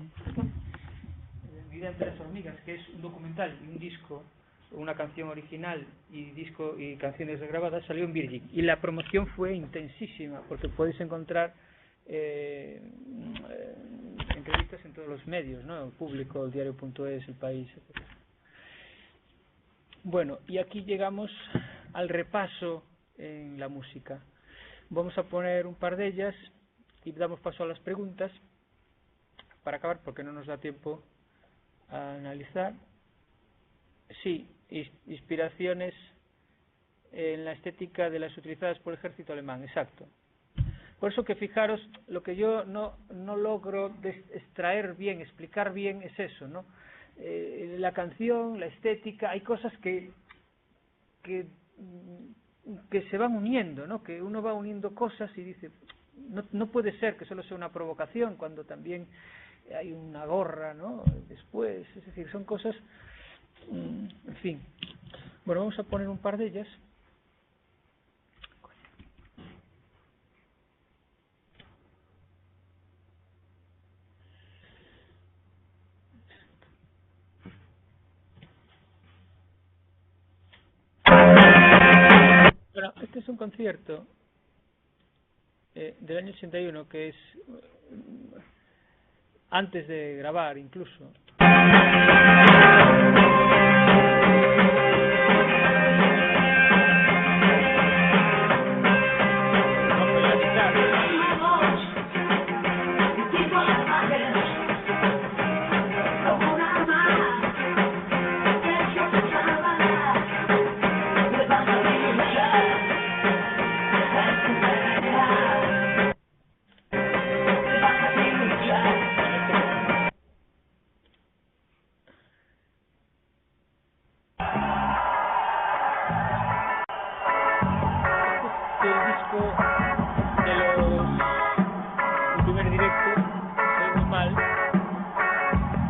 Vida entre las hormigas, que es un documental y un disco, una canción original y canciones regrabadas, salió en Virgin, y la promoción fue intensísima, porque podéis encontrar entrevistas en todos los medios, ¿no? El Público, el Diario.es, El País, etc. Bueno, y aquí llegamos al repaso en la música. Vamos a poner un par de ellas y damos paso a las preguntas para acabar, porque no nos da tiempo a analizar. Sí, inspiraciones en la estética de las utilizadas por el ejército alemán, exacto. Por eso que fijaros, lo que yo no logro extraer bien, explicar bien, es eso, ¿no? La canción, la estética, hay cosas que se van uniendo, ¿no? Que uno va uniendo cosas y dice, no puede ser que solo sea una provocación, cuando también hay una gorra, ¿no? Después, es decir, son cosas, en fin. Bueno, vamos a poner un par de ellas. Bueno, este es un concierto del año 81, que es antes de grabar incluso. visto el disco de el primer directo, se ve muy mal,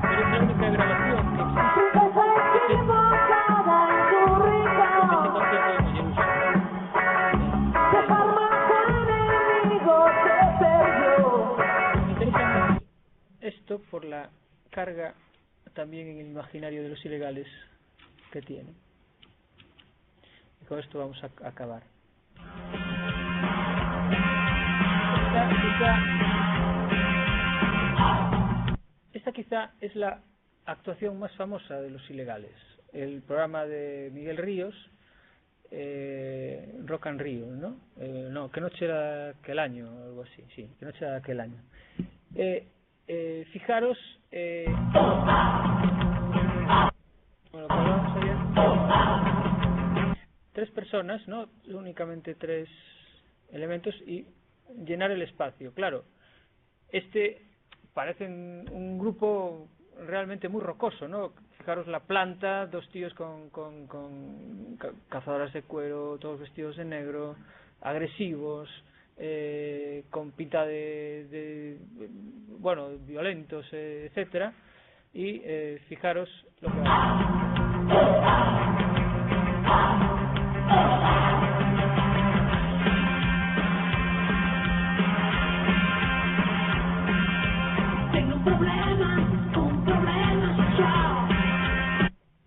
pero es la única grabación que existe de ese concierto de Jerusalén. Interesante esto por la carga también en el imaginario de los ilegales que tiene. Y con esto vamos a acabar. Esta quizá es la actuación más famosa de los ilegales. El programa de Miguel Ríos, Rock and Rio, ¿no? No, ¿Qué noche era aquel año? Algo así, sí, ¿Qué noche era aquel año? Fijaros, bueno, que hablamos ayer, 3 personas, ¿no? Únicamente 3 elementos y llenar el espacio. Claro, parecen un grupo realmente muy rocoso, ¿no? Fijaros la planta, 2 tíos con cazadoras de cuero, todos vestidos de negro, agresivos, con pinta de bueno, violentos, etcétera, y fijaros lo que Tengo un problema sexual.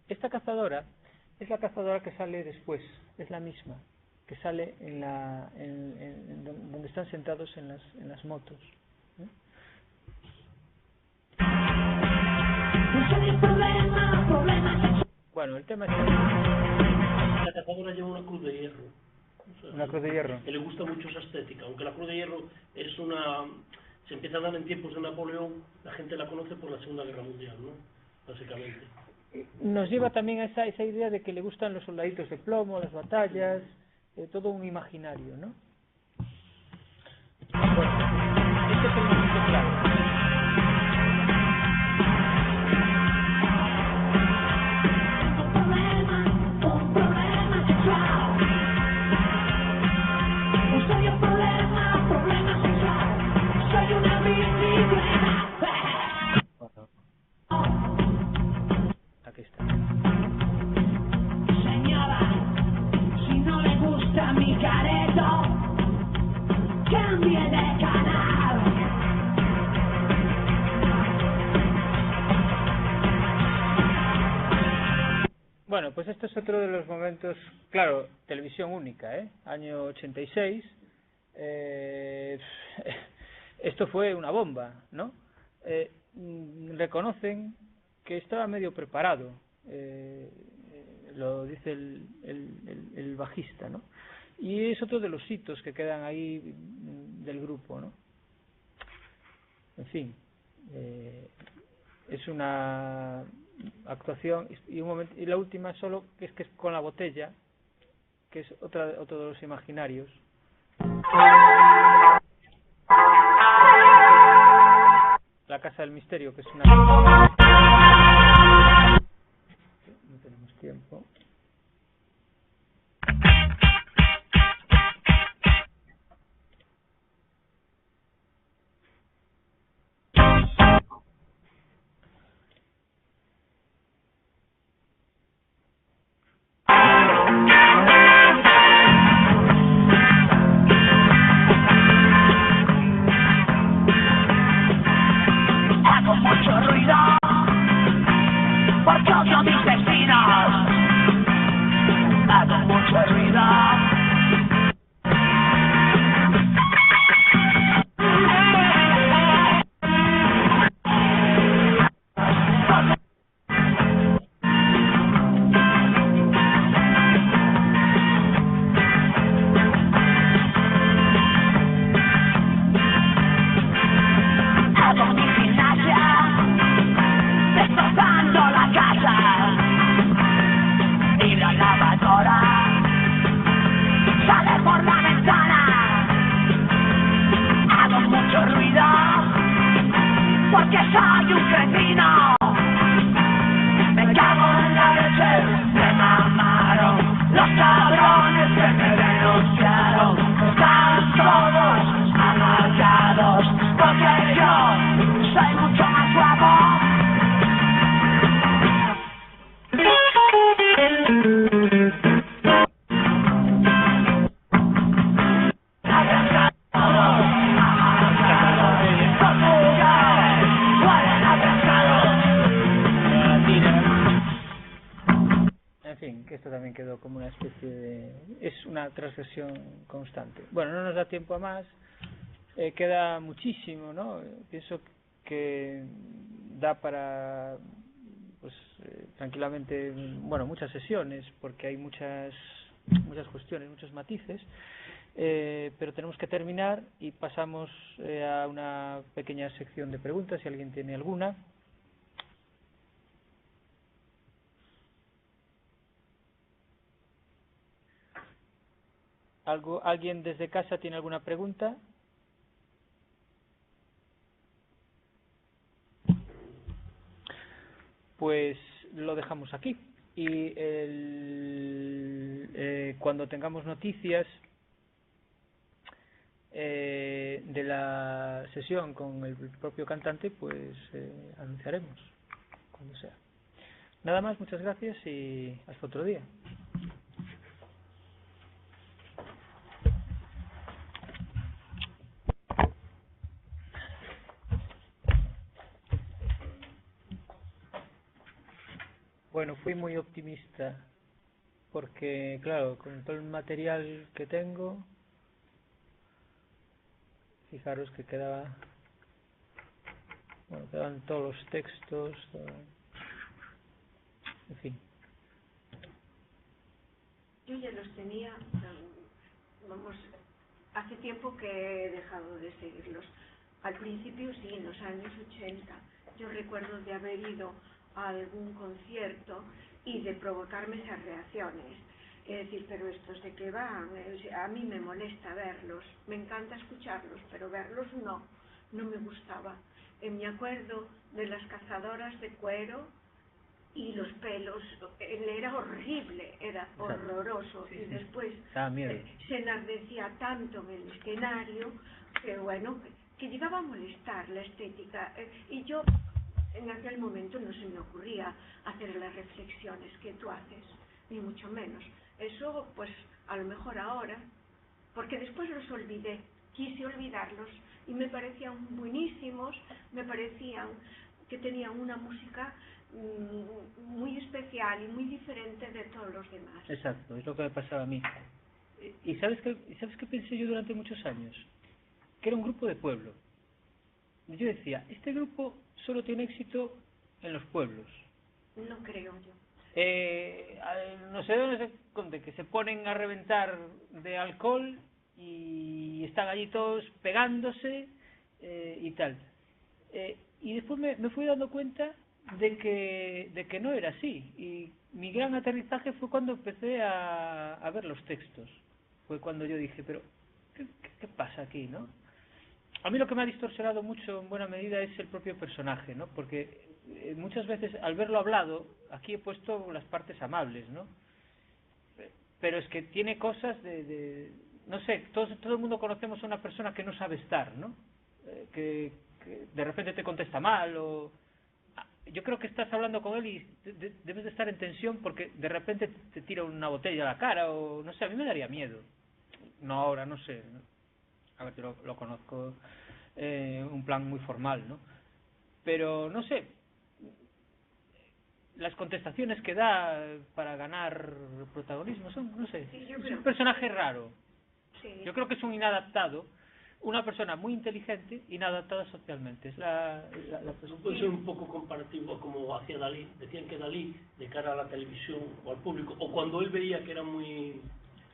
Esta cazadora es la cazadora que sale después, es la misma que sale en donde están sentados en las motos. Bueno, el tema es la cazadora lleva una cruz de hierro. O sea, una cruz de hierro. Que le gusta mucho esa estética, aunque la cruz de hierro es se empieza a dar en tiempos de Napoleón, la gente la conoce por la Segunda Guerra Mundial, ¿no? Básicamente. Nos lleva también a esa idea de que le gustan los soldaditos de plomo, las batallas, todo un imaginario, ¿no? Bueno, este es el momento clave. Un problema sexual. Soy un problema sexual. Soy una bicicleta. Aquí está. Mi careto, cambie de canal. Bueno, pues esto es otro de los momentos, claro, televisión única, año 86. Esto fue una bomba, ¿no? Reconocen que estaba medio preparado, lo dice el bajista, ¿no? Y es otro de los hitos que quedan ahí del grupo, ¿no? En fin, es una actuación y un momento, y la última solo que es con la botella, que es otro de los imaginarios. La Casa del Misterio, que es una... No tenemos tiempo. Hago mucho ruido por todos mis vecinos. una especie de... es una transgresión constante. Bueno, no nos da tiempo a más, queda muchísimo, ¿no? Pienso que da para, pues, tranquilamente, bueno, muchas sesiones, porque hay muchas cuestiones, muchos matices, pero tenemos que terminar y pasamos a una pequeña sección de preguntas, si alguien tiene alguna. ¿Alguien desde casa tiene alguna pregunta? Pues lo dejamos aquí. Y cuando tengamos noticias de la sesión con el propio cantante, pues anunciaremos cuando sea. Nada más, muchas gracias y hasta otro día. Bueno, fui muy optimista porque, claro, con todo el material que tengo, fijaros que quedaban todos los textos, en fin. Yo ya los tenía, vamos, hace tiempo que he dejado de seguirlos. Al principio sí, en los años 80, yo recuerdo de haber ido a algún concierto y de provocarme esas reacciones. Es decir, pero estos de qué van, a mí me molesta verlos, me encanta escucharlos, pero verlos no me gustaba. Me acuerdo de las cazadoras de cuero y los pelos, él era horrible, era horroroso, y después se enardecía tanto en el escenario que bueno, que llegaba a molestar la estética, y yo en aquel momento no se me ocurría hacer las reflexiones que tú haces, ni mucho menos. Eso, pues, a lo mejor ahora, porque después los olvidé, quise olvidarlos, y me parecían buenísimos, me parecían que tenían una música muy especial y muy diferente de todos los demás. Exacto, es lo que me pasaba a mí. ¿Y sabes qué pensé yo durante muchos años? Que era un grupo de pueblo. Yo decía, este grupo solo tiene éxito en los pueblos. No creo yo. No sé dónde se conte, que se ponen a reventar de alcohol y están allí todos pegándose y tal. Y después me fui dando cuenta de que no era así. Y mi gran aterrizaje fue cuando empecé a ver los textos. Fue cuando yo dije, pero ¿qué pasa aquí, no? A mí lo que me ha distorsionado mucho en buena medida es el propio personaje, ¿no? Porque muchas veces al verlo hablado, aquí he puesto las partes amables, ¿no? Pero es que tiene cosas no sé, todo el mundo conocemos a una persona que no sabe estar, ¿no? Que de repente te contesta mal o... Yo creo que estás hablando con él y debes de estar en tensión porque de repente te tira una botella a la cara o... No sé, a mí me daría miedo. No ahora, no sé, ¿no? A ver, yo lo conozco un plan muy formal, ¿no? Pero, no sé, las contestaciones que da para ganar protagonismo son, no sé, es un personaje raro. Sí. Yo creo que es un inadaptado, una persona muy inteligente, inadaptada socialmente. Es la persona. Puede ser un poco comparativo como hacía Dalí. Decían que Dalí, de cara a la televisión o al público, o cuando él veía que era le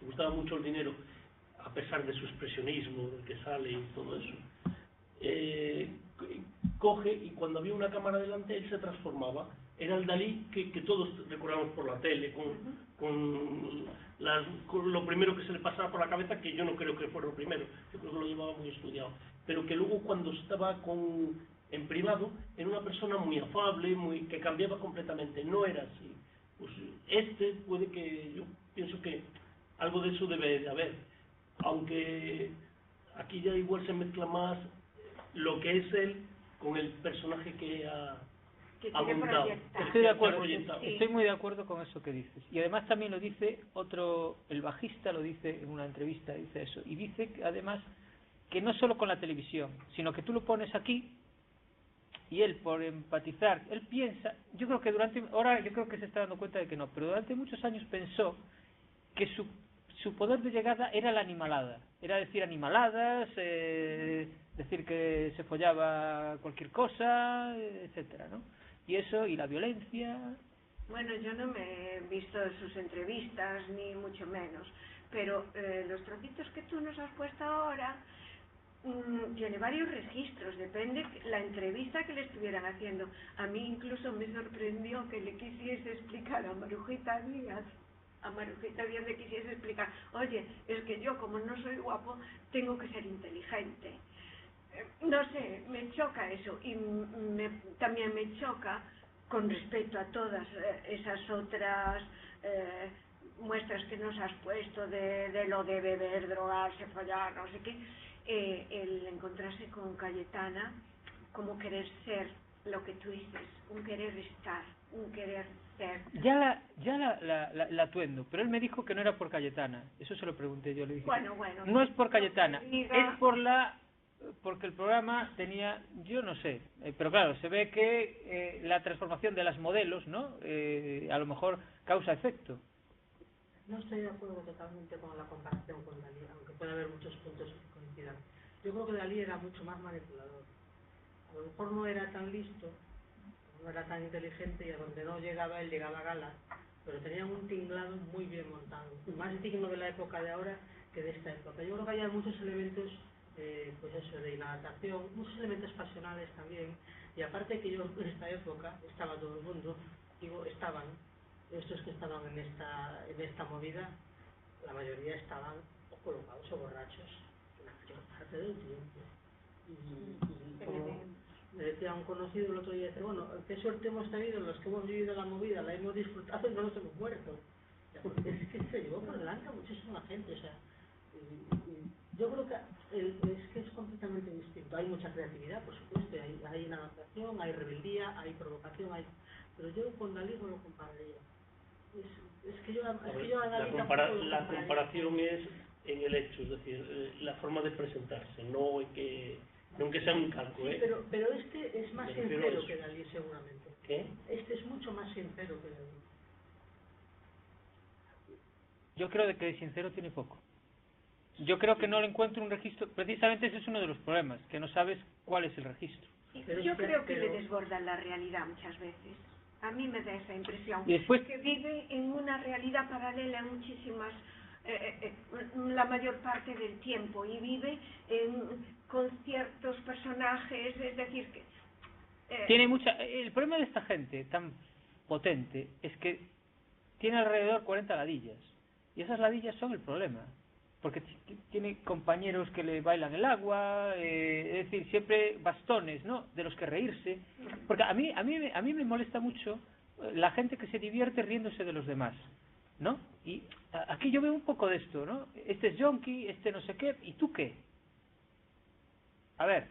gustaba mucho el dinero, a pesar de su expresionismo, del que sale y todo eso, coge y cuando había una cámara delante él se transformaba. Era el Dalí que todos recordamos por la tele, con lo primero que se le pasaba por la cabeza, que yo no creo que fuera lo primero, yo creo que lo llevaba muy estudiado, pero que luego cuando estaba en privado era una persona muy afable, que cambiaba completamente, no era así. Pues puede que, yo pienso que algo de eso debe de haber, aunque aquí ya igual se mezcla más lo que es él con el personaje que ha montado. Estoy de acuerdo, estoy muy de acuerdo con eso que dices. Y además también lo dice el bajista lo dice en una entrevista, dice eso. Y dice además que no solo con la televisión, sino que tú lo pones aquí y él, por empatizar, él piensa, ahora yo creo que se está dando cuenta de que no, pero durante muchos años pensó que su poder de llegada era la animalada, era decir animaladas, decir que se follaba cualquier cosa, etcétera, ¿no? Y eso, y la violencia. Bueno, yo no me he visto sus entrevistas, ni mucho menos, pero los trocitos que tú nos has puesto ahora tiene varios registros, depende la entrevista que le estuvieran haciendo. A mí incluso me sorprendió que le quisiese explicar a Marujita Díaz le quisiese explicar, oye, es que yo como no soy guapo tengo que ser inteligente. No sé, me choca eso, y también me choca con respecto a todas esas otras muestras que nos has puesto de lo de beber, drogarse, follar, no sé qué, el encontrarse con Cayetana, como querer ser lo que tú dices, un querer estar, un querer ser. Ya la atuendo, pero él me dijo que no era por Cayetana, eso se lo pregunté yo, le dije, bueno, no es por Cayetana, es porque el programa tenía, yo no sé, pero claro, se ve que la transformación de las modelos, ¿no? A lo mejor causa efecto. No estoy de acuerdo totalmente con la comparación con Dalí, aunque puede haber muchos puntos que coincidan. Yo creo que Dalí era mucho más manipulador. A lo mejor no era tan listo, no era tan inteligente, y a donde no llegaba él llegaba a gala, pero tenía un tinglado muy bien montado, más digno de la época de ahora que de esta época. Yo creo que había muchos elementos pues eso, de inadaptación, muchos elementos pasionales también, y aparte que yo en esta época estaba todo el mundo, digo, estaban, estos que estaban en esta movida, la mayoría estaban o colocados o borrachos, la mayor parte del tiempo. Y como me decía un conocido el otro día, dice, bueno, qué suerte hemos tenido los que hemos vivido la movida, la hemos disfrutado y no nos hemos muerto. Porque es que se llevó por delante a muchísima gente, o sea, yo creo que es que es completamente distinto. Hay mucha creatividad, por supuesto, hay inadaptación, hay rebeldía, hay provocación, pero yo con Dalí no lo compararía. Es que yo a Dalí la comparación es en el hecho, es decir, la forma de presentarse, no en que sea un calco, sí, pero este es más sincero que Dalí, seguramente. ¿Qué? Este es mucho más sincero que Dalí. Yo creo de que sincero tiene poco. Yo creo que no le encuentro un registro, precisamente ese es uno de los problemas, que no sabes cuál es el registro. Yo creo que le desbordan la realidad muchas veces. A mí me da esa impresión. Y después, que vive en una realidad paralela en muchísimas, la mayor parte del tiempo, y vive con ciertos personajes, es decir que... tiene el problema de esta gente tan potente es que tiene alrededor 40 ladillas, y esas ladillas son el problema. Porque tiene compañeros que le bailan el agua, es decir, siempre bastones, ¿no? De los que reírse. Porque a mí me molesta mucho la gente que se divierte riéndose de los demás, ¿no? Y aquí yo veo un poco de esto, ¿no? Este es yonki, este no sé qué, ¿y tú qué? A ver,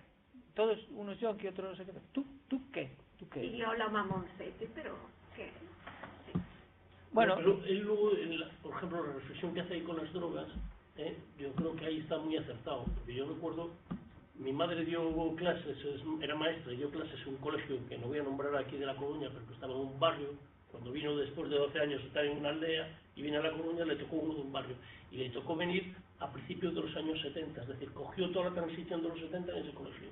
todos unos yonki, otros no sé qué. ¿Tú qué? ¿Tú qué? Y yo la mamoncete, pero ¿qué? Sí. Bueno, pero él luego, por ejemplo, la reflexión que hace ahí con las drogas, yo creo que ahí está muy acertado, porque yo recuerdo, mi madre dio clases, era maestra, dio clases en un colegio que no voy a nombrar aquí de La Coruña, pero que estaba en un barrio. Cuando vino después de 12 años estar en una aldea y vino a La Coruña, le tocó uno de un barrio, y le tocó venir a principios de los años 70, es decir, cogió toda la transición de los 70 en ese colegio,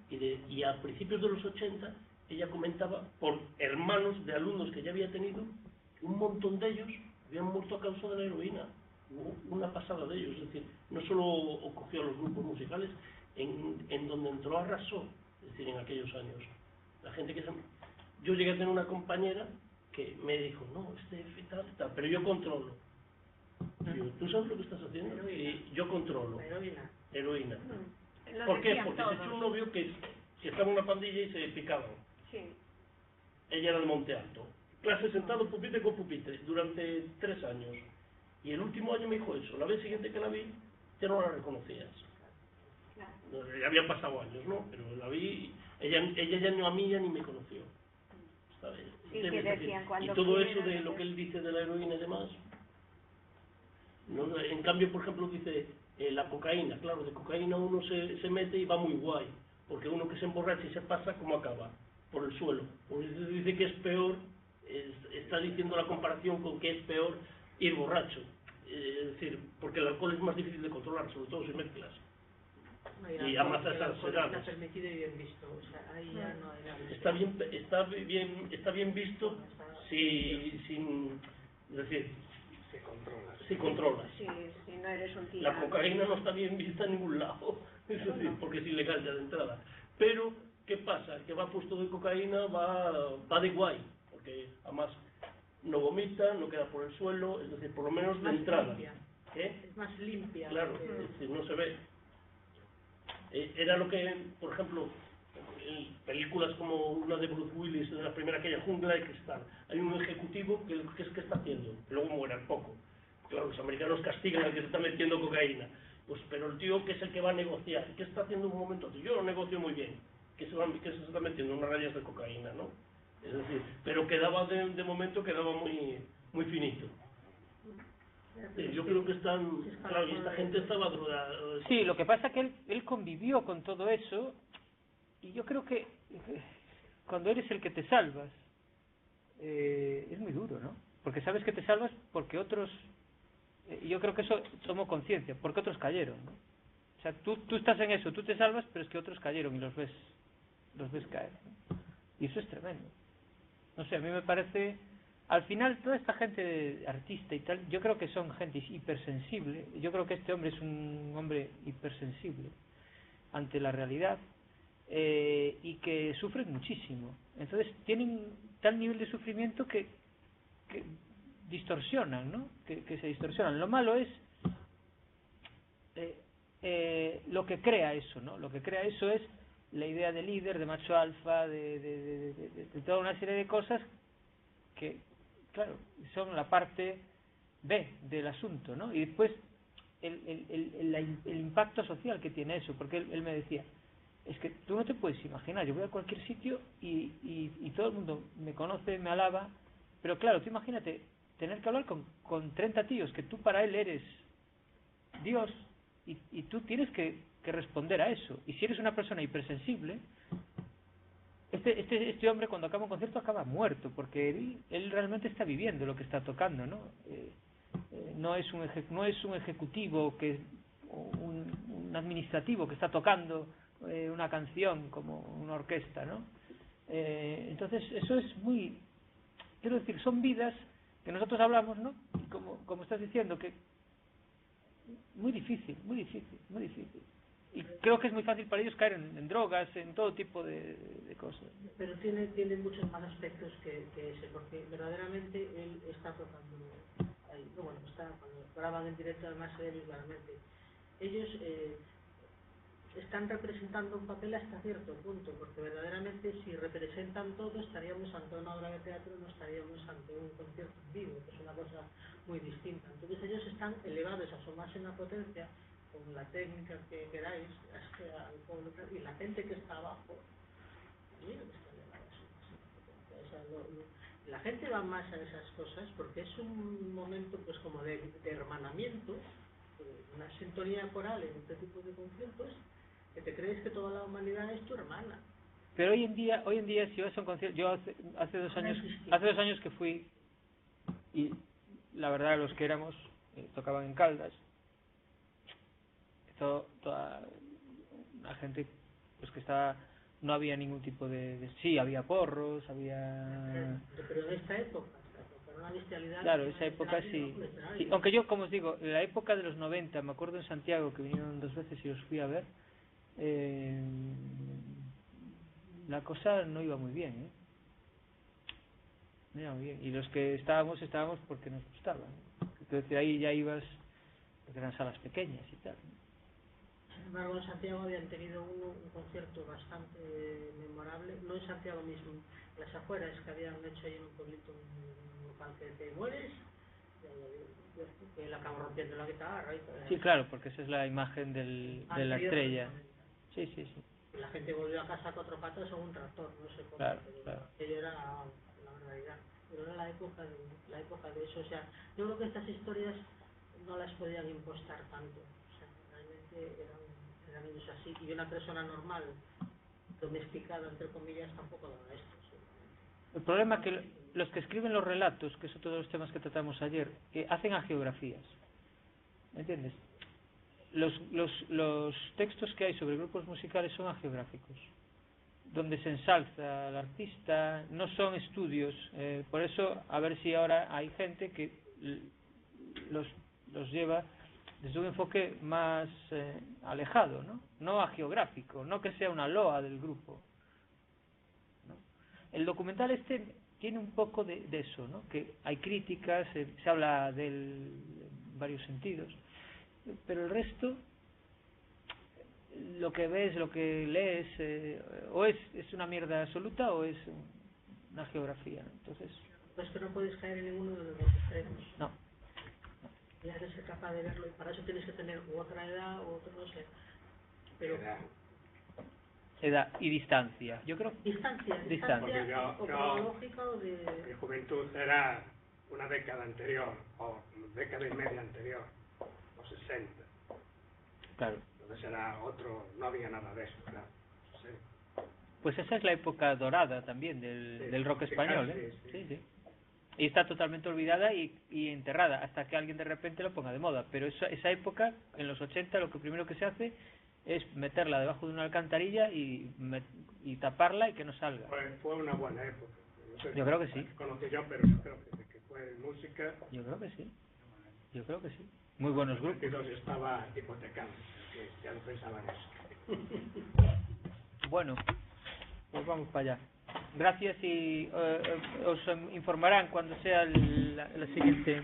y a principios de los 80 ella comentaba, por hermanos de alumnos que ya había tenido, un montón de ellos habían muerto a causa de la heroína. Una pasada de ellos, es decir, no solo cogió a los grupos musicales, en donde entró arrasó, es decir, en aquellos años. La gente que yo llegué a tener una compañera que me dijo, no, tal, pero yo controlo. Digo, ¿tú sabes lo que estás haciendo? Y yo controlo. Heroína. ¿Por qué? Porque se echó un novio que estaba en una pandilla y se picaban. Sí. Ella era de Monte Alto. Clase sentado, pupitre con pupitre, durante 3 años. Y el último año me dijo eso. La vez siguiente que la vi, ya no la reconocías. Claro. Ya habían pasado años, ¿no? Pero la vi, ella ya no a mí ya ni me conoció. ¿Sabes? Sí, que decían y todo eso de lo que él dice de la heroína y demás. ¿No? En cambio, por ejemplo, dice la cocaína. Claro, de cocaína uno se mete y va muy guay. Porque uno que se emborracha y se pasa, ¿cómo acaba? Por el suelo. Porque dice que es peor, está diciendo la comparación con que es peor ir borracho. Es decir, porque el alcohol es más difícil de controlar, sobre todo si mezclas. Y el además a alcohol esas está edades. permitido y bien visto, o sea, ahí ya no hay nada. Está bien visto es decir, si controlas. Sí, si no eres un tío. La cocaína no está bien vista en ningún lado, es decir, porque es ilegal ya de entrada. Pero, ¿qué pasa? El que va puesto de cocaína va de guay, porque además no vomita, no queda por el suelo, es decir, por lo menos de entrada. Es más limpia. Claro, es decir, no se ve. Era lo que, por ejemplo, en películas como una de Bruce Willis, de la primera, aquella Jungla de Cristal, hay un ejecutivo que es que está haciendo, que luego muere al poco. Claro, los americanos castigan al que se está metiendo cocaína. Pues, pero el tío que es el que va a negociar, ¿qué está haciendo en un momento? Yo lo negocio muy bien, que se está metiendo unas rayas de cocaína, ¿no? Es decir, pero quedaba de momento quedaba muy finito. Yo creo que claro, y esta gente estaba drogada. Sí, lo que pasa es que él convivió con todo eso, y yo creo que cuando eres el que te salvas, es muy duro, ¿no? Porque sabes que te salvas porque otros, yo creo que eso tomó conciencia, porque otros cayeron, ¿no? O sea, tú estás en eso, tú te salvas, pero es que otros cayeron y los ves caer, ¿no? Y eso es tremendo. No sé, a mí me parece, al final toda esta gente artista y tal, yo creo que son gente hipersensible. Yo creo que este hombre es un hombre hipersensible ante la realidad, y que sufren muchísimo. Entonces tienen tal nivel de sufrimiento que distorsionan, ¿no? Que se distorsionan. Lo malo es lo que crea eso, ¿no? Lo que crea eso es la idea de líder, de macho alfa, de toda una serie de cosas que, claro, son la parte B del asunto, ¿no? Y después el impacto social que tiene eso, porque él me decía, es que tú no te puedes imaginar, yo voy a cualquier sitio y todo el mundo me conoce, me alaba, pero claro, tú imagínate tener que hablar con 30 tíos, que tú para él eres Dios, y tú tienes que responder a eso. Y si eres una persona hipersensible, este hombre cuando acaba un concierto acaba muerto, porque él realmente está viviendo lo que está tocando, ¿no? No es un ejecutivo, un administrativo que está tocando una canción como una orquesta, ¿no? Entonces eso es muy, quiero decir, son vidas que nosotros hablamos, ¿no? Y como estás diciendo, que muy difícil. Y creo que es muy fácil para ellos caer en drogas, en todo tipo de cosas. Pero tiene muchos más aspectos que ese, porque verdaderamente él está tocando ahí. Bueno, cuando graban en directo, además se ve visualmente. Ellos están representando un papel hasta cierto punto, porque verdaderamente si representan todo estaríamos ante una obra de teatro, no estaríamos ante un concierto en vivo, que es una cosa muy distinta. Entonces ellos están elevados a su máxima potencia, con la técnica que queráis, al pueblo, y la gente que está abajo también está elevada a su máxima potencia. La gente va más a esas cosas porque es un momento pues como de hermanamiento, una sintonía coral en este tipo de conciertos, que te crees que toda la humanidad es tu hermana. Pero hoy en día si vas a un concierto, yo hace 2 años que fui, y la verdad los que éramos tocaban en Caldas, toda la gente pues que estaba, no había ningún tipo sí, había porros, había... Pero en esta época una bestialidad. Claro, esa época sí. Aunque yo, como os digo, en la época de los 90, me acuerdo en Santiago que vinieron 2 veces y los fui a ver, la cosa no iba muy bien, no iba muy bien. Y los que estábamos porque nos gustaba, ¿no? Entonces ahí ya ibas, porque eran salas pequeñas y tal, ¿no? Sin embargo, en Santiago habían tenido un concierto bastante memorable, no en Santiago mismo, en las afueras, que habían hecho ahí en un pueblito un local que te mueres, que él acabó rompiendo la guitarra y todo. Sí, claro, porque esa es la imagen de la estrella. Sí. La gente volvió a casa a 4 patas o un tractor, no sé cómo, claro. Aquello era la barbaridad. Pero era la época de eso, o sea, yo creo que estas historias no las podían impostar tanto. Realmente eran ellos así, y una persona normal, domesticada entre comillas, tampoco daba esto. El problema es que los que escriben los relatos, que es otro de los temas que tratamos ayer, hacen hagiografías. ¿entiendes? Los textos que hay sobre grupos musicales son hagiográficos, donde se ensalza al artista, no son estudios. Por eso, a ver si ahora hay gente que los lleva desde un enfoque más alejado, no hagiográfico, no que sea una loa del grupo, ¿no? El documental tiene un poco de eso, ¿no? Que hay críticas, se habla de él en varios sentidos, pero el resto, lo que ves, lo que lees, o es una mierda absoluta o es una geografía, ¿no? Entonces, pues que no puedes caer en ninguno de los dos extremos. No. Y has de ser capaz de verlo, y para eso tienes que tener otra edad o otro, no sé, pero edad y distancia, yo creo. Distancia. Porque O cronológica o de... Mi juventud era una década anterior, o década y media anterior, los 60. Claro. Entonces era otro, no había nada de eso, claro. Sí. Pues esa es la época dorada también del rock español, ¿eh? Sí. Y está totalmente olvidada y enterrada, hasta que alguien de repente lo ponga de moda. Pero esa época, en los 80, lo que primero que se hace es meterla debajo de una alcantarilla y taparla y que no salga. Fue una buena época. No sé, yo creo que sí. Conocí yo, pero yo creo que fue música. Yo creo que sí. Muy buenos grupos. Y estaba hipotecado, que ya no pensaban eso. Bueno, pues vamos para allá. Gracias y os informarán cuando sea la siguiente